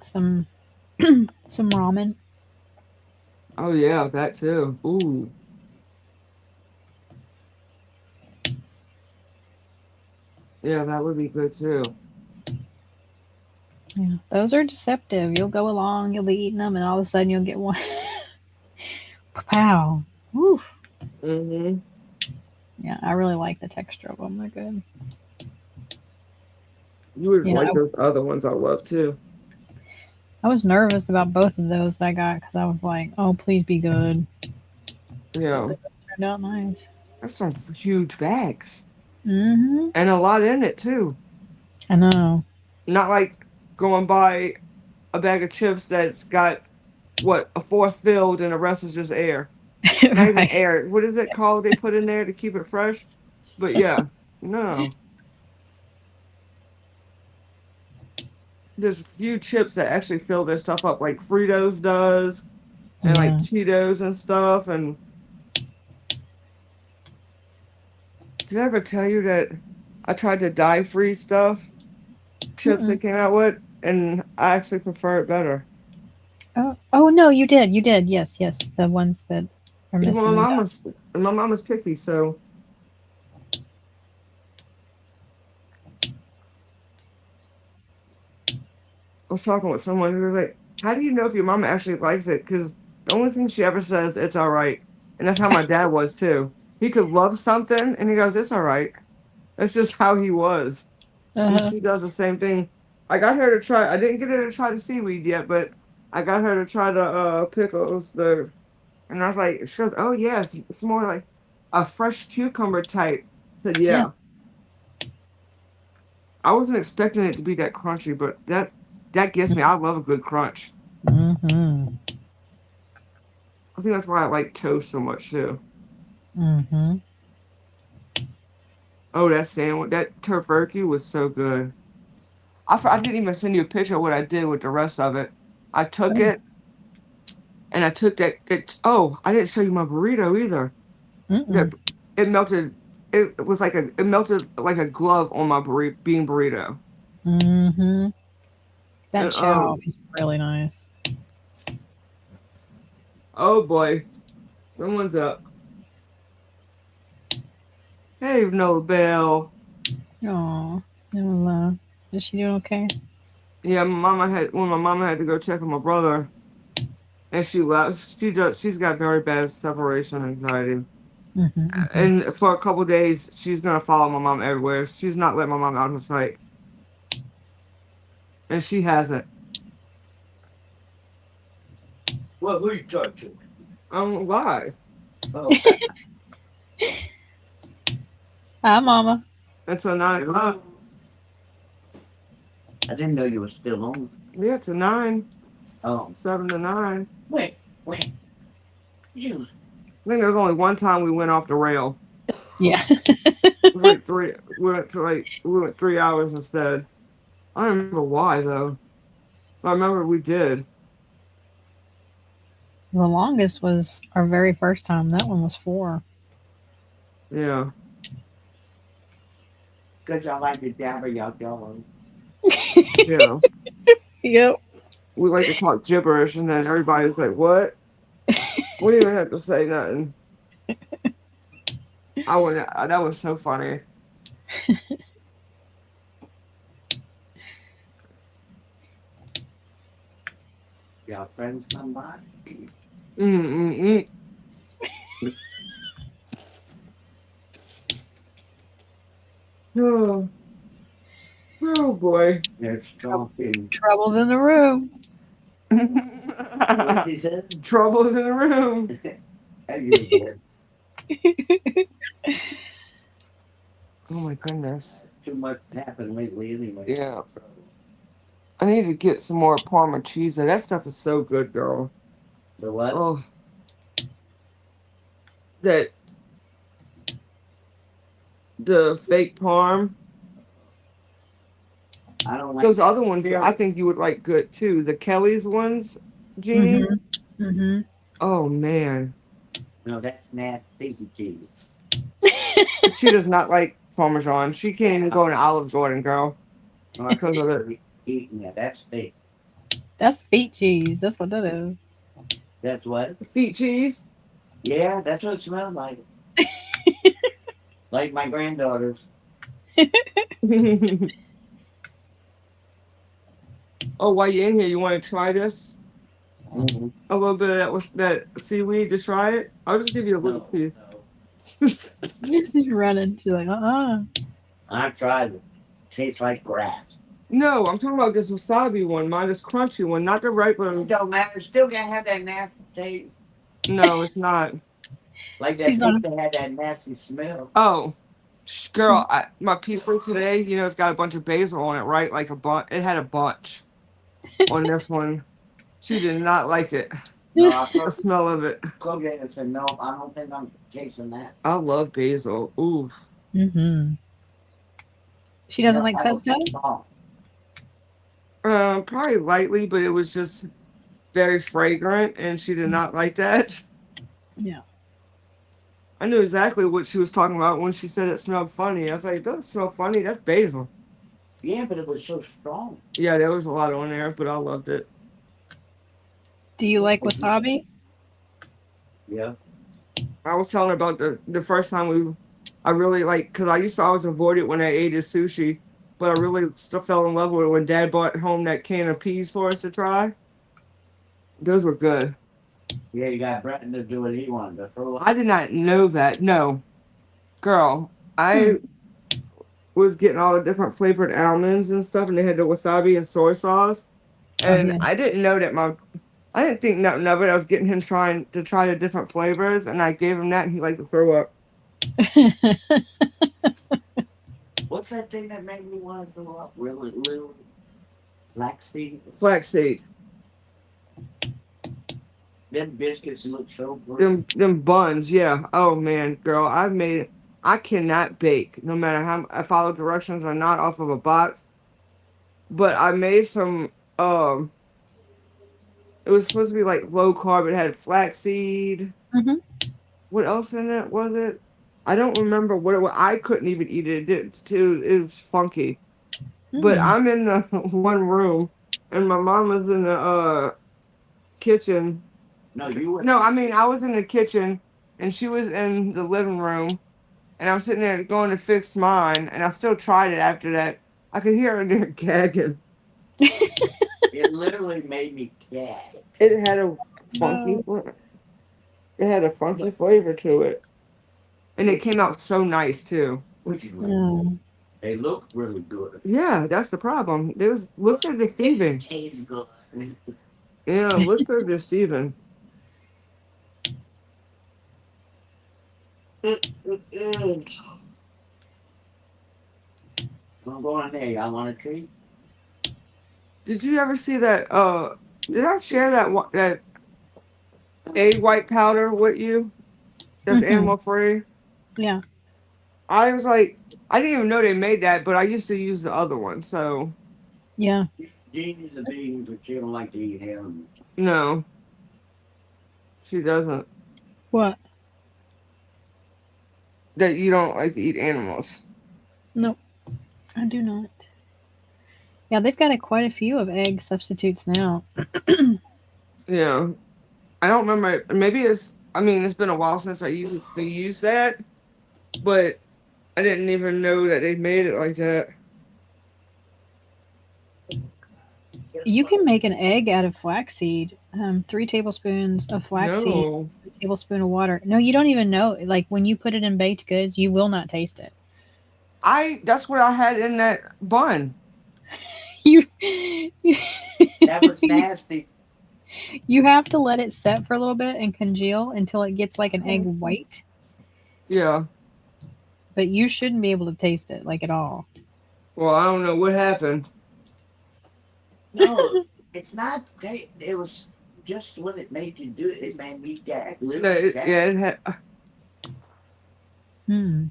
Speaker 3: some ramen.
Speaker 2: Oh yeah, that too. Ooh. Yeah, that would be good too.
Speaker 3: Yeah, those are deceptive. You'll go along, you'll be eating them, and all of a sudden you'll get one. Pow! Woo!
Speaker 2: Mm-hmm.
Speaker 3: Yeah, I really like the texture of them. They're good.
Speaker 2: You would
Speaker 3: Yeah,
Speaker 2: like those other ones I love too.
Speaker 3: I was nervous about both of those that I got because I was like, "Oh, please be good."
Speaker 2: Yeah.
Speaker 3: But they turned out nice.
Speaker 2: That's some huge bags.
Speaker 3: Mm-hmm.
Speaker 2: And a lot in it too.
Speaker 3: I know.
Speaker 2: Not like going by a bag of chips that's got what, a fourth filled and the rest is just air. Not even air. What is it called they put in there to keep it fresh? But yeah, no. There's a few chips that actually fill their stuff up, like Fritos does, and like Cheetos and stuff. And did I ever tell you that I tried to dye free stuff, chips they came out with, and I actually prefer it better.
Speaker 3: Oh no, you did. You did. Yes, yes. The ones that are missing.
Speaker 2: My mama's picky, so. I was talking with someone who was like, how do you know if your mama actually likes it? Because the only thing she ever says, it's all right. And that's how my dad was too. He could love something and he goes, it's all right. That's just how he was. And she does the same thing. I got her to try, I didn't get her to try the seaweed yet, but I got her to try the pickles. And I was like, she goes, oh yes, it's more like a fresh cucumber type. I said, yeah. I wasn't expecting it to be that crunchy, but that gets me. I love a good crunch.
Speaker 3: Mm-hmm.
Speaker 2: I think that's why I like toast so much too.
Speaker 3: Mm-hmm.
Speaker 2: Oh, that sandwich, that turkey was so good. I didn't even send you a picture of what I did with the rest of it. I took it, and I took that. Oh, I didn't show you my burrito either. It melted. It melted like a glove on my bean burrito.
Speaker 3: Mm-hmm. That chow is really nice.
Speaker 2: Oh boy, someone's up. Hey, Nobel.
Speaker 3: Oh, Nola. Is she doing okay?
Speaker 2: Yeah, when my mama had to go check on my brother, and she left. She's got very bad separation anxiety,
Speaker 3: Mm-hmm.
Speaker 2: and for a couple days, she's gonna follow my mom everywhere. She's not letting my mom out of her sight, and she hasn't.
Speaker 4: Well, who you talking to?
Speaker 2: Why?
Speaker 4: Oh,
Speaker 3: Hi, Mama.
Speaker 2: Until 9 o'clock.
Speaker 4: I didn't know you were still on.
Speaker 2: Yeah, to 9,
Speaker 4: Oh,
Speaker 2: 7 to 9.
Speaker 4: wait. You.
Speaker 2: I think there was only one time we went off the rail.
Speaker 3: Yeah.
Speaker 2: It was like three. We went 3 hours instead. I don't remember why though. But I remember we did.
Speaker 3: The longest was our very first time. That one was 4.
Speaker 2: Yeah.
Speaker 4: Because y'all like to dabber y'all dog.
Speaker 2: Yeah.
Speaker 3: Yep.
Speaker 2: We like to talk gibberish, and then everybody's like, "What?" We didn't even have to say nothing. I wouldn't. That was so funny.
Speaker 4: Y'all friends come by?
Speaker 2: Mm. Oh. Oh boy.
Speaker 4: They're stalking.
Speaker 3: Trouble's in the room.
Speaker 4: What's he said?
Speaker 2: Trouble is in the room.
Speaker 4: How you doing?
Speaker 2: Oh my goodness.
Speaker 4: Too much happened lately anyway.
Speaker 2: Yeah. I need to get some more Parma cheese. That stuff is so good, girl.
Speaker 4: The what?
Speaker 2: Oh. The fake parm.
Speaker 4: I don't like
Speaker 2: Those other ones, I think you would like good too. The Kelly's ones, Jeannie.
Speaker 3: Mm-hmm.
Speaker 2: Oh man,
Speaker 4: No, that's nasty cheese.
Speaker 2: she does not like Parmesan. She can't even go in Olive Garden, girl.
Speaker 4: No,
Speaker 2: Because of it.
Speaker 4: Eating that. That's steak.
Speaker 3: That's feet cheese. That's what that is.
Speaker 4: That's what?
Speaker 2: Feet cheese.
Speaker 4: Yeah, that's what it smells like. Like my granddaughters.
Speaker 2: Oh, while you're in here, you want to try this?
Speaker 4: Mm-hmm.
Speaker 2: A little bit of that seaweed to try it. I'll just give you a little piece.
Speaker 3: She's running. She's like,
Speaker 4: I tried it. Tastes like grass.
Speaker 2: No, I'm talking about this wasabi one, mine is crunchy one, not the regular.
Speaker 4: It don't matter. Still gonna have that nasty taste.
Speaker 2: No, it's not.
Speaker 4: Like that pizza had that nasty smell.
Speaker 2: Oh, girl, my pizza today, it's got a bunch of basil on it, right? Like it had a bunch on this one. She did not like it.
Speaker 4: No,
Speaker 2: The smell of it.
Speaker 4: Colgate said, no, I don't think I'm tasting that.
Speaker 2: I love basil. Ooh.
Speaker 3: mm-hmm. She doesn't like pesto?
Speaker 2: Probably lightly, but it was just very fragrant, and she did not like that.
Speaker 3: Yeah.
Speaker 2: I knew exactly what she was talking about when she said it smelled funny. I was like, it doesn't smell funny. That's basil.
Speaker 4: Yeah, but it was so strong.
Speaker 2: Yeah, there was a lot on there, but I loved it.
Speaker 3: Do you like wasabi?
Speaker 4: Yeah.
Speaker 2: I was telling her about the first time I really like, because I used to always avoid it when I ate his sushi, but I really still fell in love with it when Dad brought home that can of peas for us to try. Those were good.
Speaker 4: Yeah, you got Brenton to do what he wanted to throw.
Speaker 2: I did not know that. No. Girl, I was getting all the different flavored almonds and stuff, and they had the wasabi and soy sauce. And I didn't know that I didn't think nothing of it. I was getting him trying to try the different flavors, and I gave him that, and he liked to throw up.
Speaker 4: What's that thing that made me want to throw up? Really? Flaxseed?
Speaker 2: Flaxseed.
Speaker 4: Them biscuits look so good.
Speaker 2: Them buns, yeah. Oh man, girl, I cannot bake, no matter how I follow directions or not off of a box. But I made some. It was supposed to be like low carb. It had flaxseed.
Speaker 3: Mm-hmm.
Speaker 2: What else in it was it? I don't remember what it was. I couldn't even eat it. It was funky. But I'm in the one room, and my mom was in the kitchen.
Speaker 4: No, you were.
Speaker 2: No, I mean, I was in the kitchen, and she was in the living room, and I'm sitting there going to fix mine, and I still tried it after that. I could hear her in there gagging.
Speaker 4: It literally made me gag.
Speaker 2: It had a funky,
Speaker 3: Oh,
Speaker 2: it had a funky flavor to it, and it came out so nice too.
Speaker 3: no.
Speaker 4: They look really good.
Speaker 2: Yeah, that's the problem. It was looks are deceiving.
Speaker 4: Tastes good.
Speaker 2: Yeah, looks are deceiving.
Speaker 4: I'm going in there. Y'all want a treat?
Speaker 2: Did you ever see that? Did I share that egg white powder with you? That's
Speaker 3: Mhm.
Speaker 2: animal free.
Speaker 3: Yeah.
Speaker 2: I was like, I didn't even know they made that, but I used to use the other one. So
Speaker 3: Yeah.
Speaker 4: Jeannie's a vegan, but she don't like to eat animals.
Speaker 2: no, she doesn't.
Speaker 3: What?
Speaker 2: That you don't like to eat animals.
Speaker 3: Nope. I do not. Yeah, they've got quite a few of egg substitutes now.
Speaker 2: Yeah, I don't remember. Maybe it's. I mean, it's been a while since I used to use that, but I didn't even know that they made it like that.
Speaker 3: You can make an egg out of flaxseed. 3 tablespoons of flaxseed,
Speaker 2: No,
Speaker 3: a tablespoon of water. No, you don't even know. Like when you put it in baked goods, you will not taste it.
Speaker 2: that's what I had in that bun.
Speaker 3: You
Speaker 4: That was nasty.
Speaker 3: you have to let it set for a little bit and congeal until it gets like an egg white.
Speaker 2: Yeah.
Speaker 3: But you shouldn't be able to taste it like at all.
Speaker 2: Well, I don't know what happened.
Speaker 4: No, it's not. It was just when it made you do it. It made me gag.
Speaker 2: No,
Speaker 4: Literally gag.
Speaker 2: yeah, it had.
Speaker 3: Hmm.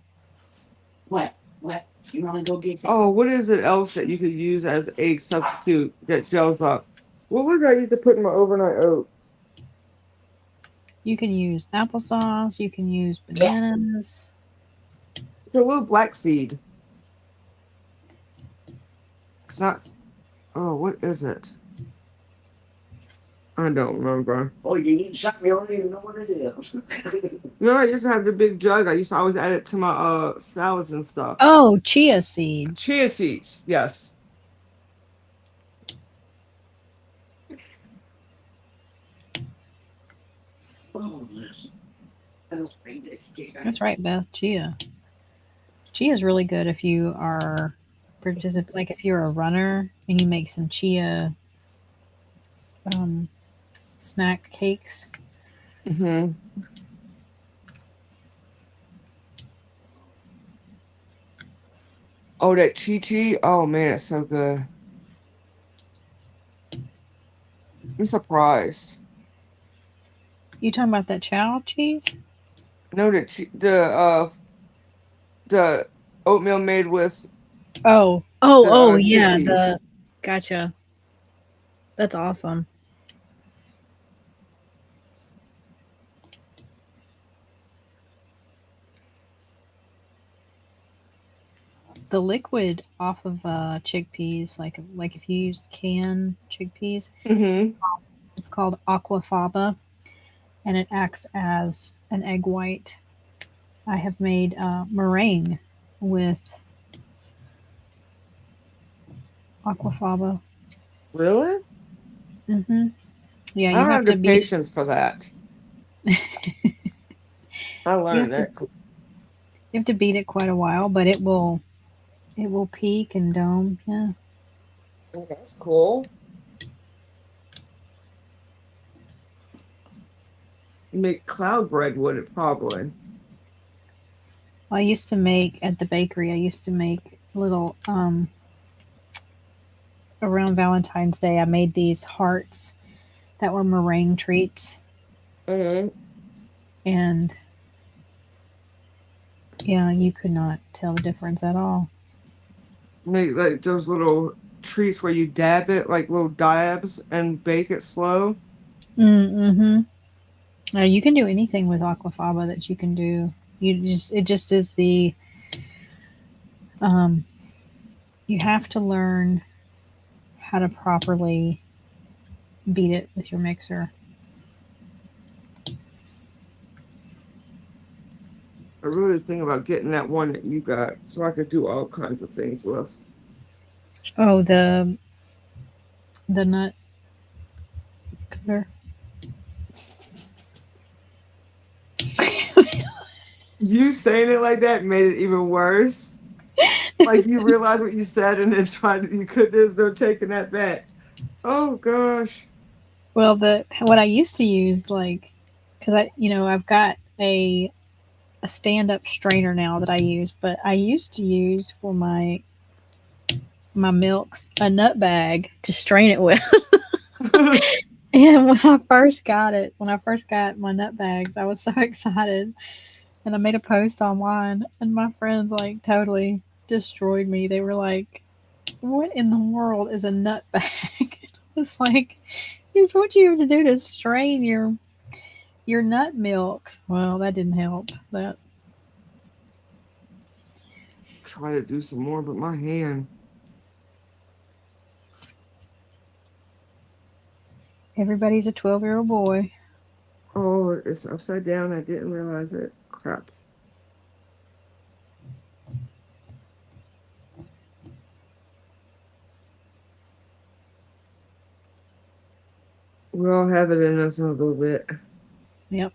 Speaker 4: What? What? You want to go get some?
Speaker 2: Oh, what is it else that you could use as egg substitute that gels up? What was I used to put in my overnight oat?
Speaker 3: You can use applesauce. You can use bananas.
Speaker 2: It's a little black seed. It's not. Oh, what is it? I don't remember.
Speaker 4: Oh, you eat something you don't even know what it is.
Speaker 2: No, I used to have the big jug. I used to always add it to my salads and stuff.
Speaker 3: Oh, chia seeds.
Speaker 2: Chia seeds, yes.
Speaker 4: Oh, yes. That'll bring this chicken.
Speaker 3: That's right, Beth. Chia. Chia is really good if you are like if you're a runner and you make some chia snack cakes.
Speaker 2: Mm-hmm. Oh, that chi. Oh man, it's so good. I'm surprised.
Speaker 3: You talking about that chow cheese?
Speaker 2: No, the oatmeal made with
Speaker 3: Yeah.
Speaker 2: chickpeas.
Speaker 3: Gotcha. That's awesome. The liquid off of chickpeas, like if you used canned chickpeas,
Speaker 2: Mm-hmm.
Speaker 3: it's called aquafaba, and it acts as an egg white. I have made meringue with aquafaba.
Speaker 2: Really?
Speaker 3: Mm-hmm. Yeah,
Speaker 2: I
Speaker 3: you
Speaker 2: don't
Speaker 3: have
Speaker 2: have
Speaker 3: to
Speaker 2: the
Speaker 3: beat.
Speaker 2: patience for that. I
Speaker 3: You
Speaker 2: learned
Speaker 3: have to
Speaker 2: that.
Speaker 3: you have to beat it quite a while, but it will peak and dome. Yeah.
Speaker 2: Oh, that's cool. You make cloud bread with it, probably.
Speaker 3: Well, I used to make at the bakery. I used to make little around Valentine's Day. I made these hearts that were meringue treats,
Speaker 2: Mm-hmm.
Speaker 3: and yeah, you could not tell the difference at all.
Speaker 2: Make like those little treats where you dab it, like little dabs, and bake it slow.
Speaker 3: Mm-hmm. You can do anything with aquafaba that you can do. It just is um, you have to learn how to properly beat it with your mixer.
Speaker 2: I really think about getting that one that you got, so I could do all kinds of things with.
Speaker 3: Oh, the nut cutter.
Speaker 2: You saying it like that made it even worse. Like you realized what you said and then tried to, you could, there's no taking that back. Oh gosh.
Speaker 3: Well, the what I used to use, like, because I've got a stand up strainer now that I use, but I used to use for my milks a nut bag to strain it with. And when I first got my nut bags, I was so excited, and I made a post online, and my friends like totally destroyed me. They were like, "What in the world is a nut bag?" It was like, "It's what you have to do to strain your nut milks." Well, that didn't help. That
Speaker 2: Try to do some more, but my hand.
Speaker 3: everybody's a 12-year-old boy.
Speaker 2: Oh, it's upside down. I didn't realize it. Crap. We all have it in us a little bit.
Speaker 3: Yep.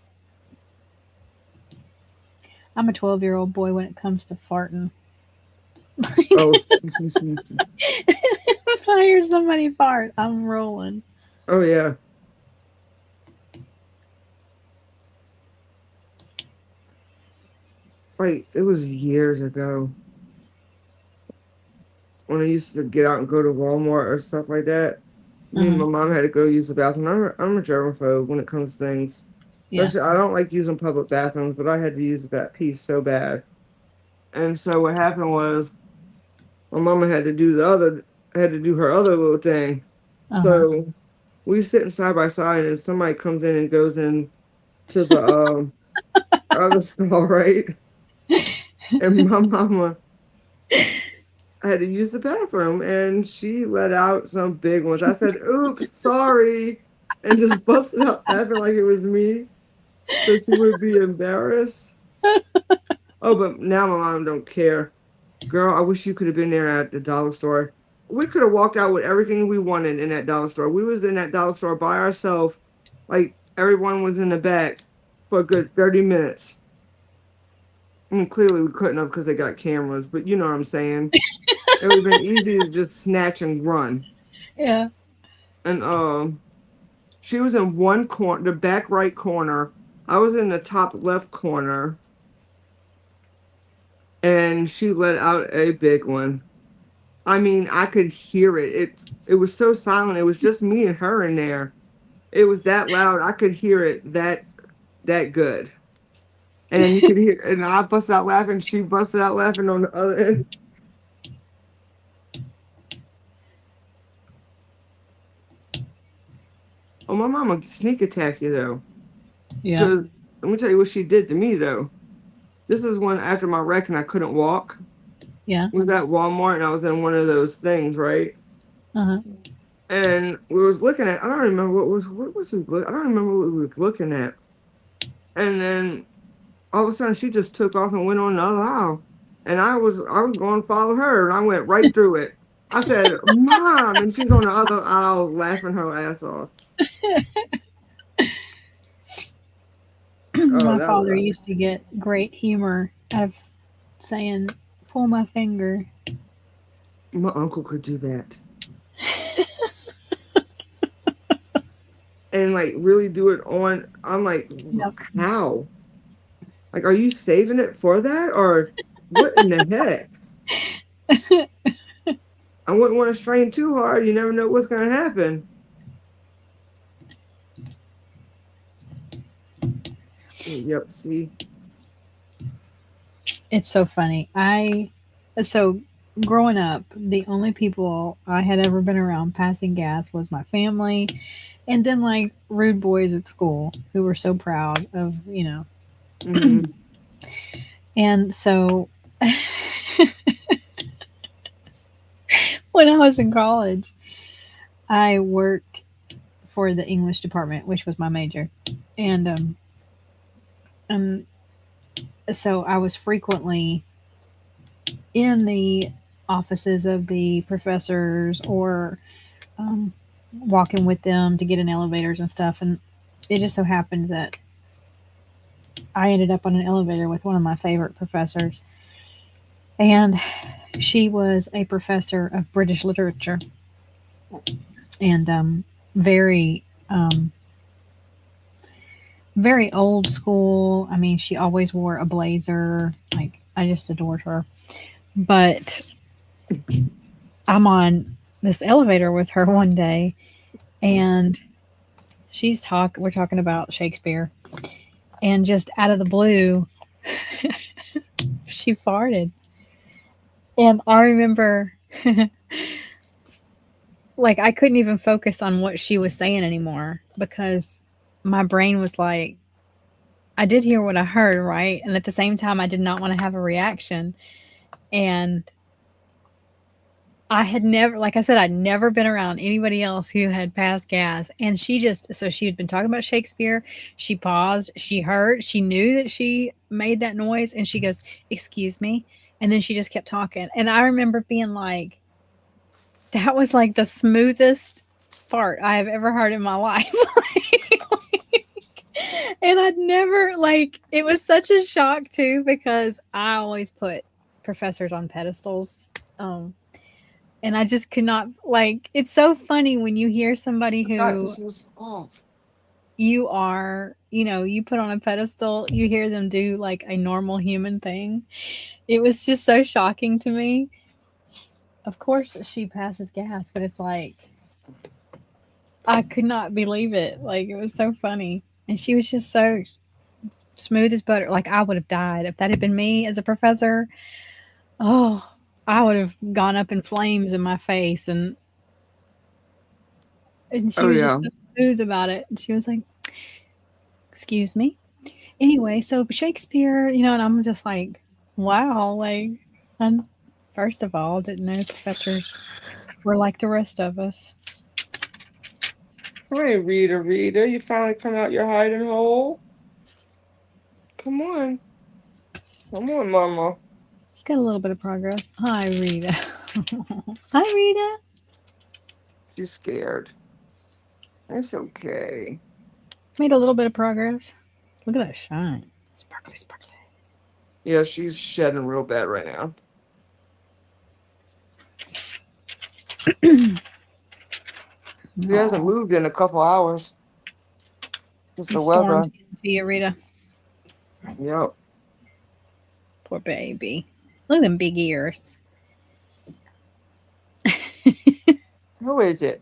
Speaker 3: I'm a 12-year-old boy when it comes to farting.
Speaker 2: Oh,
Speaker 3: If I hear somebody fart, I'm rolling.
Speaker 2: oh yeah. Like it was years ago when I used to get out and go to Walmart or stuff like that. Me and my mom had to go use the bathroom. I'm a germaphobe when it comes to things.
Speaker 3: Yeah.
Speaker 2: Especially, I don't like using public bathrooms, but I had to use that piece so bad. And so what happened was my mama had to do her other little thing. So we sitting side by side, and somebody comes in and goes in to the other stall, right? And my mama had to use the bathroom, and she let out some big ones. I said, "Oops, sorry," and just busted out laughing like it was me, so she would be embarrassed. Oh, but now my mom don't care. Girl, I wish you could have been there at the dollar store. We could have walked out with everything we wanted in that dollar store. We was in that dollar store by ourselves, like everyone was in the back for a good 30 minutes. I mean, clearly we couldn't have because they got cameras, but you know what I'm saying. It would have been easy to just snatch and run.
Speaker 3: Yeah.
Speaker 2: And she was in one corner, the back right corner. I was in the top left corner, and she let out a big one. I mean, I could hear it. It was so silent. It was just me and her in there. It was that loud. I could hear it that good. And you could hear, and I busted out laughing. She busted out laughing on the other end. Oh, my mama sneak attack you though.
Speaker 3: Yeah.
Speaker 2: Let me tell you what she did to me though. This is when after my wreck and I couldn't walk.
Speaker 3: Yeah.
Speaker 2: We was at Walmart and I was in one of those things, right? And we was looking at. I don't remember what was we. I don't remember what we was looking at. And then all of a sudden she just took off and went on the other aisle, and I was going to follow her, and I went right through it. I said, "Mom," and she's on the other aisle laughing her ass off.
Speaker 3: My father used to get great humor of saying, "Pull my finger."
Speaker 2: My uncle could do that. And like really do it on. I'm like, how? Like, are you saving it for that, or what in the heck? I wouldn't want to strain too hard. You never know what's going to happen. Yep. See.
Speaker 3: It's so funny. So growing up, the only people I had ever been around passing gas was my family, and then like rude boys at school who were so proud of, And so when I was in college, I worked for the English department, which was my major. And so I was frequently in the offices of the professors or walking with them to get in elevators and stuff. And it just so happened that I ended up on an elevator with one of my favorite professors. And she was a professor of British literature and very, very old school. I mean, she always wore a blazer. Like, I just adored her. But I'm on this elevator with her one day, and we're talking about Shakespeare, and just out of the blue, she farted. And I remember, like, I couldn't even focus on what she was saying anymore because my brain was like, I did hear what I heard, right? And at the same time, I did not want to have a reaction. And I had never, like I said, I'd never been around anybody else who had passed gas. And she had been talking about Shakespeare. She paused, she heard, she knew that she made that noise, and she goes, "Excuse me." And then she just kept talking. And I remember being like, that was like the smoothest fart I have ever heard in my life. And I'd never, like, it was such a shock too, because I always put professors on pedestals. And I just could not, like, it's so funny when you hear somebody
Speaker 2: I thought
Speaker 3: who
Speaker 2: this was off.
Speaker 3: you are, you put on a pedestal, you hear them do like a normal human thing. It was just so shocking to me. Of course she passes gas, but it's like, I could not believe it. Like, it was so funny. And she was just so smooth as butter. Like, I would have died if that had been me as a professor. Oh, I would have gone up in flames in my face. And she was just so smooth about it. And she was like, "Excuse me." Anyway, so Shakespeare, and I'm just like, wow. Like, and first of all, didn't know professors were like the rest of us.
Speaker 2: Hey, Rita, you finally come out your hiding hole. Come on, Mama.
Speaker 3: Got a little bit of progress. Hi, Rita. Hi, Rita.
Speaker 2: She's scared. It's okay.
Speaker 3: Made a little bit of progress. Look at that shine. Sparkly, sparkly.
Speaker 2: Yeah, she's shedding real bad right now. She hasn't moved in a couple hours. Just the weather.
Speaker 3: Stormed into you, Rita.
Speaker 2: Yep.
Speaker 3: Poor baby. Look at them big ears.
Speaker 2: Who is it?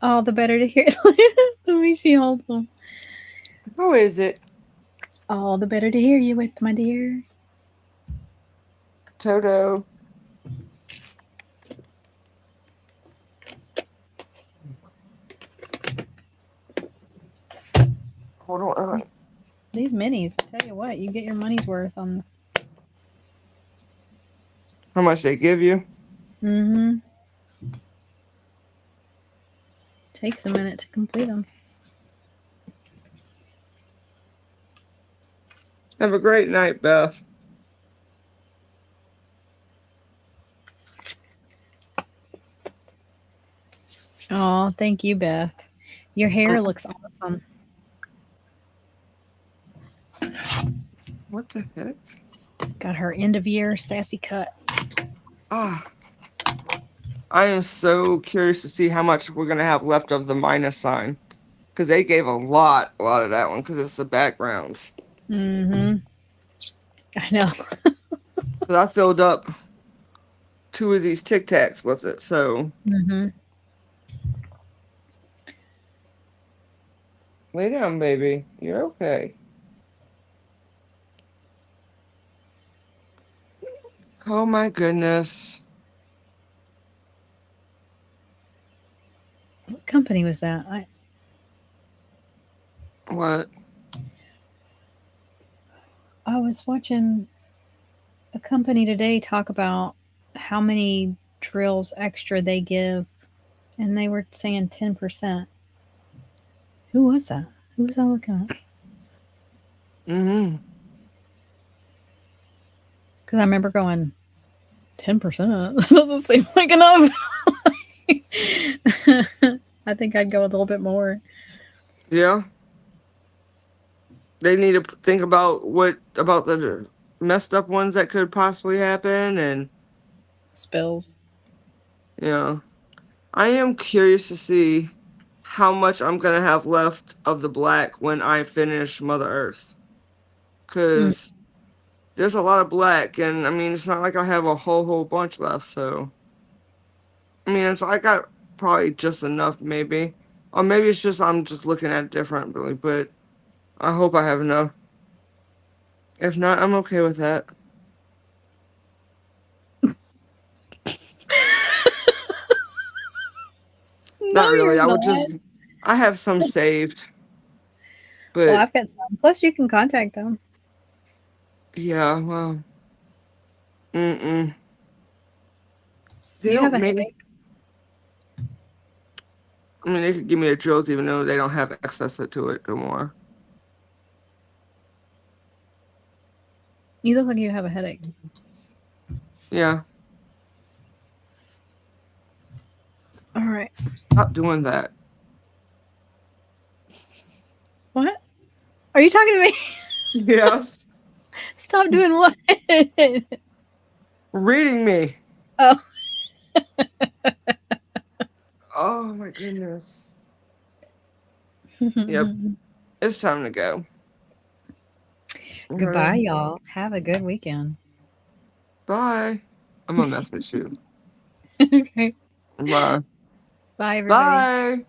Speaker 3: All the better to hear. The way she holds them.
Speaker 2: Who is it?
Speaker 3: All the better to hear you with, my dear.
Speaker 2: Toto. Hold on.
Speaker 3: These minis, I tell you what, you get your money's worth on.
Speaker 2: How much they give you?
Speaker 3: Mm-hmm. Takes a minute to complete them.
Speaker 2: Have a great night, Beth.
Speaker 3: Oh, thank you, Beth. Your hair looks awesome.
Speaker 2: What the heck?
Speaker 3: Got her end of year sassy cut.
Speaker 2: Ah. I am so curious to see how much we're going to have left of the minus sign. Because they gave a lot of that one because it's the backgrounds.
Speaker 3: Mm-hmm. I know.
Speaker 2: Because I filled up 2 of these Tic Tacs with it, so.
Speaker 3: Mm-hmm.
Speaker 2: Lay down, baby. You're okay. Oh my goodness.
Speaker 3: What company was that?
Speaker 2: What?
Speaker 3: I was watching a company today talk about how many drills extra they give, and they were saying 10%. Who was that? Who was I looking at?
Speaker 2: Mm-hmm.
Speaker 3: Because I remember going 10%. Doesn't seem like enough. I think I'd go a little bit more.
Speaker 2: Yeah. They need to think about the messed up ones that could possibly happen, and
Speaker 3: Spills.
Speaker 2: I am curious to see how much I'm gonna have left of the black when I finish Mother Earth, because there's a lot of black, and I mean it's not like I have a whole bunch left. So I mean I got probably just enough, maybe, or maybe it's just I'm just looking at it differently. But I hope I have enough. If not, I'm okay with that. Not really. I have some saved. But
Speaker 3: Well, I've got some. Plus, you can contact them.
Speaker 2: Yeah, well. They
Speaker 3: Do you
Speaker 2: don't
Speaker 3: have a
Speaker 2: make.
Speaker 3: headache?
Speaker 2: I mean, they could give me a jolt even though they don't have access to it no more.
Speaker 3: You look like you have a headache.
Speaker 2: Yeah.
Speaker 3: All right.
Speaker 2: Stop doing that.
Speaker 3: What? Are you talking to me?
Speaker 2: Yes.
Speaker 3: Stop doing what?
Speaker 2: Reading me.
Speaker 3: Oh.
Speaker 2: Oh my goodness. Yep. It's time to go.
Speaker 3: Goodbye, y'all. Have a good weekend.
Speaker 2: Bye. I'm gonna message you.
Speaker 3: Okay.
Speaker 2: Bye.
Speaker 3: Bye, everybody.
Speaker 2: Bye.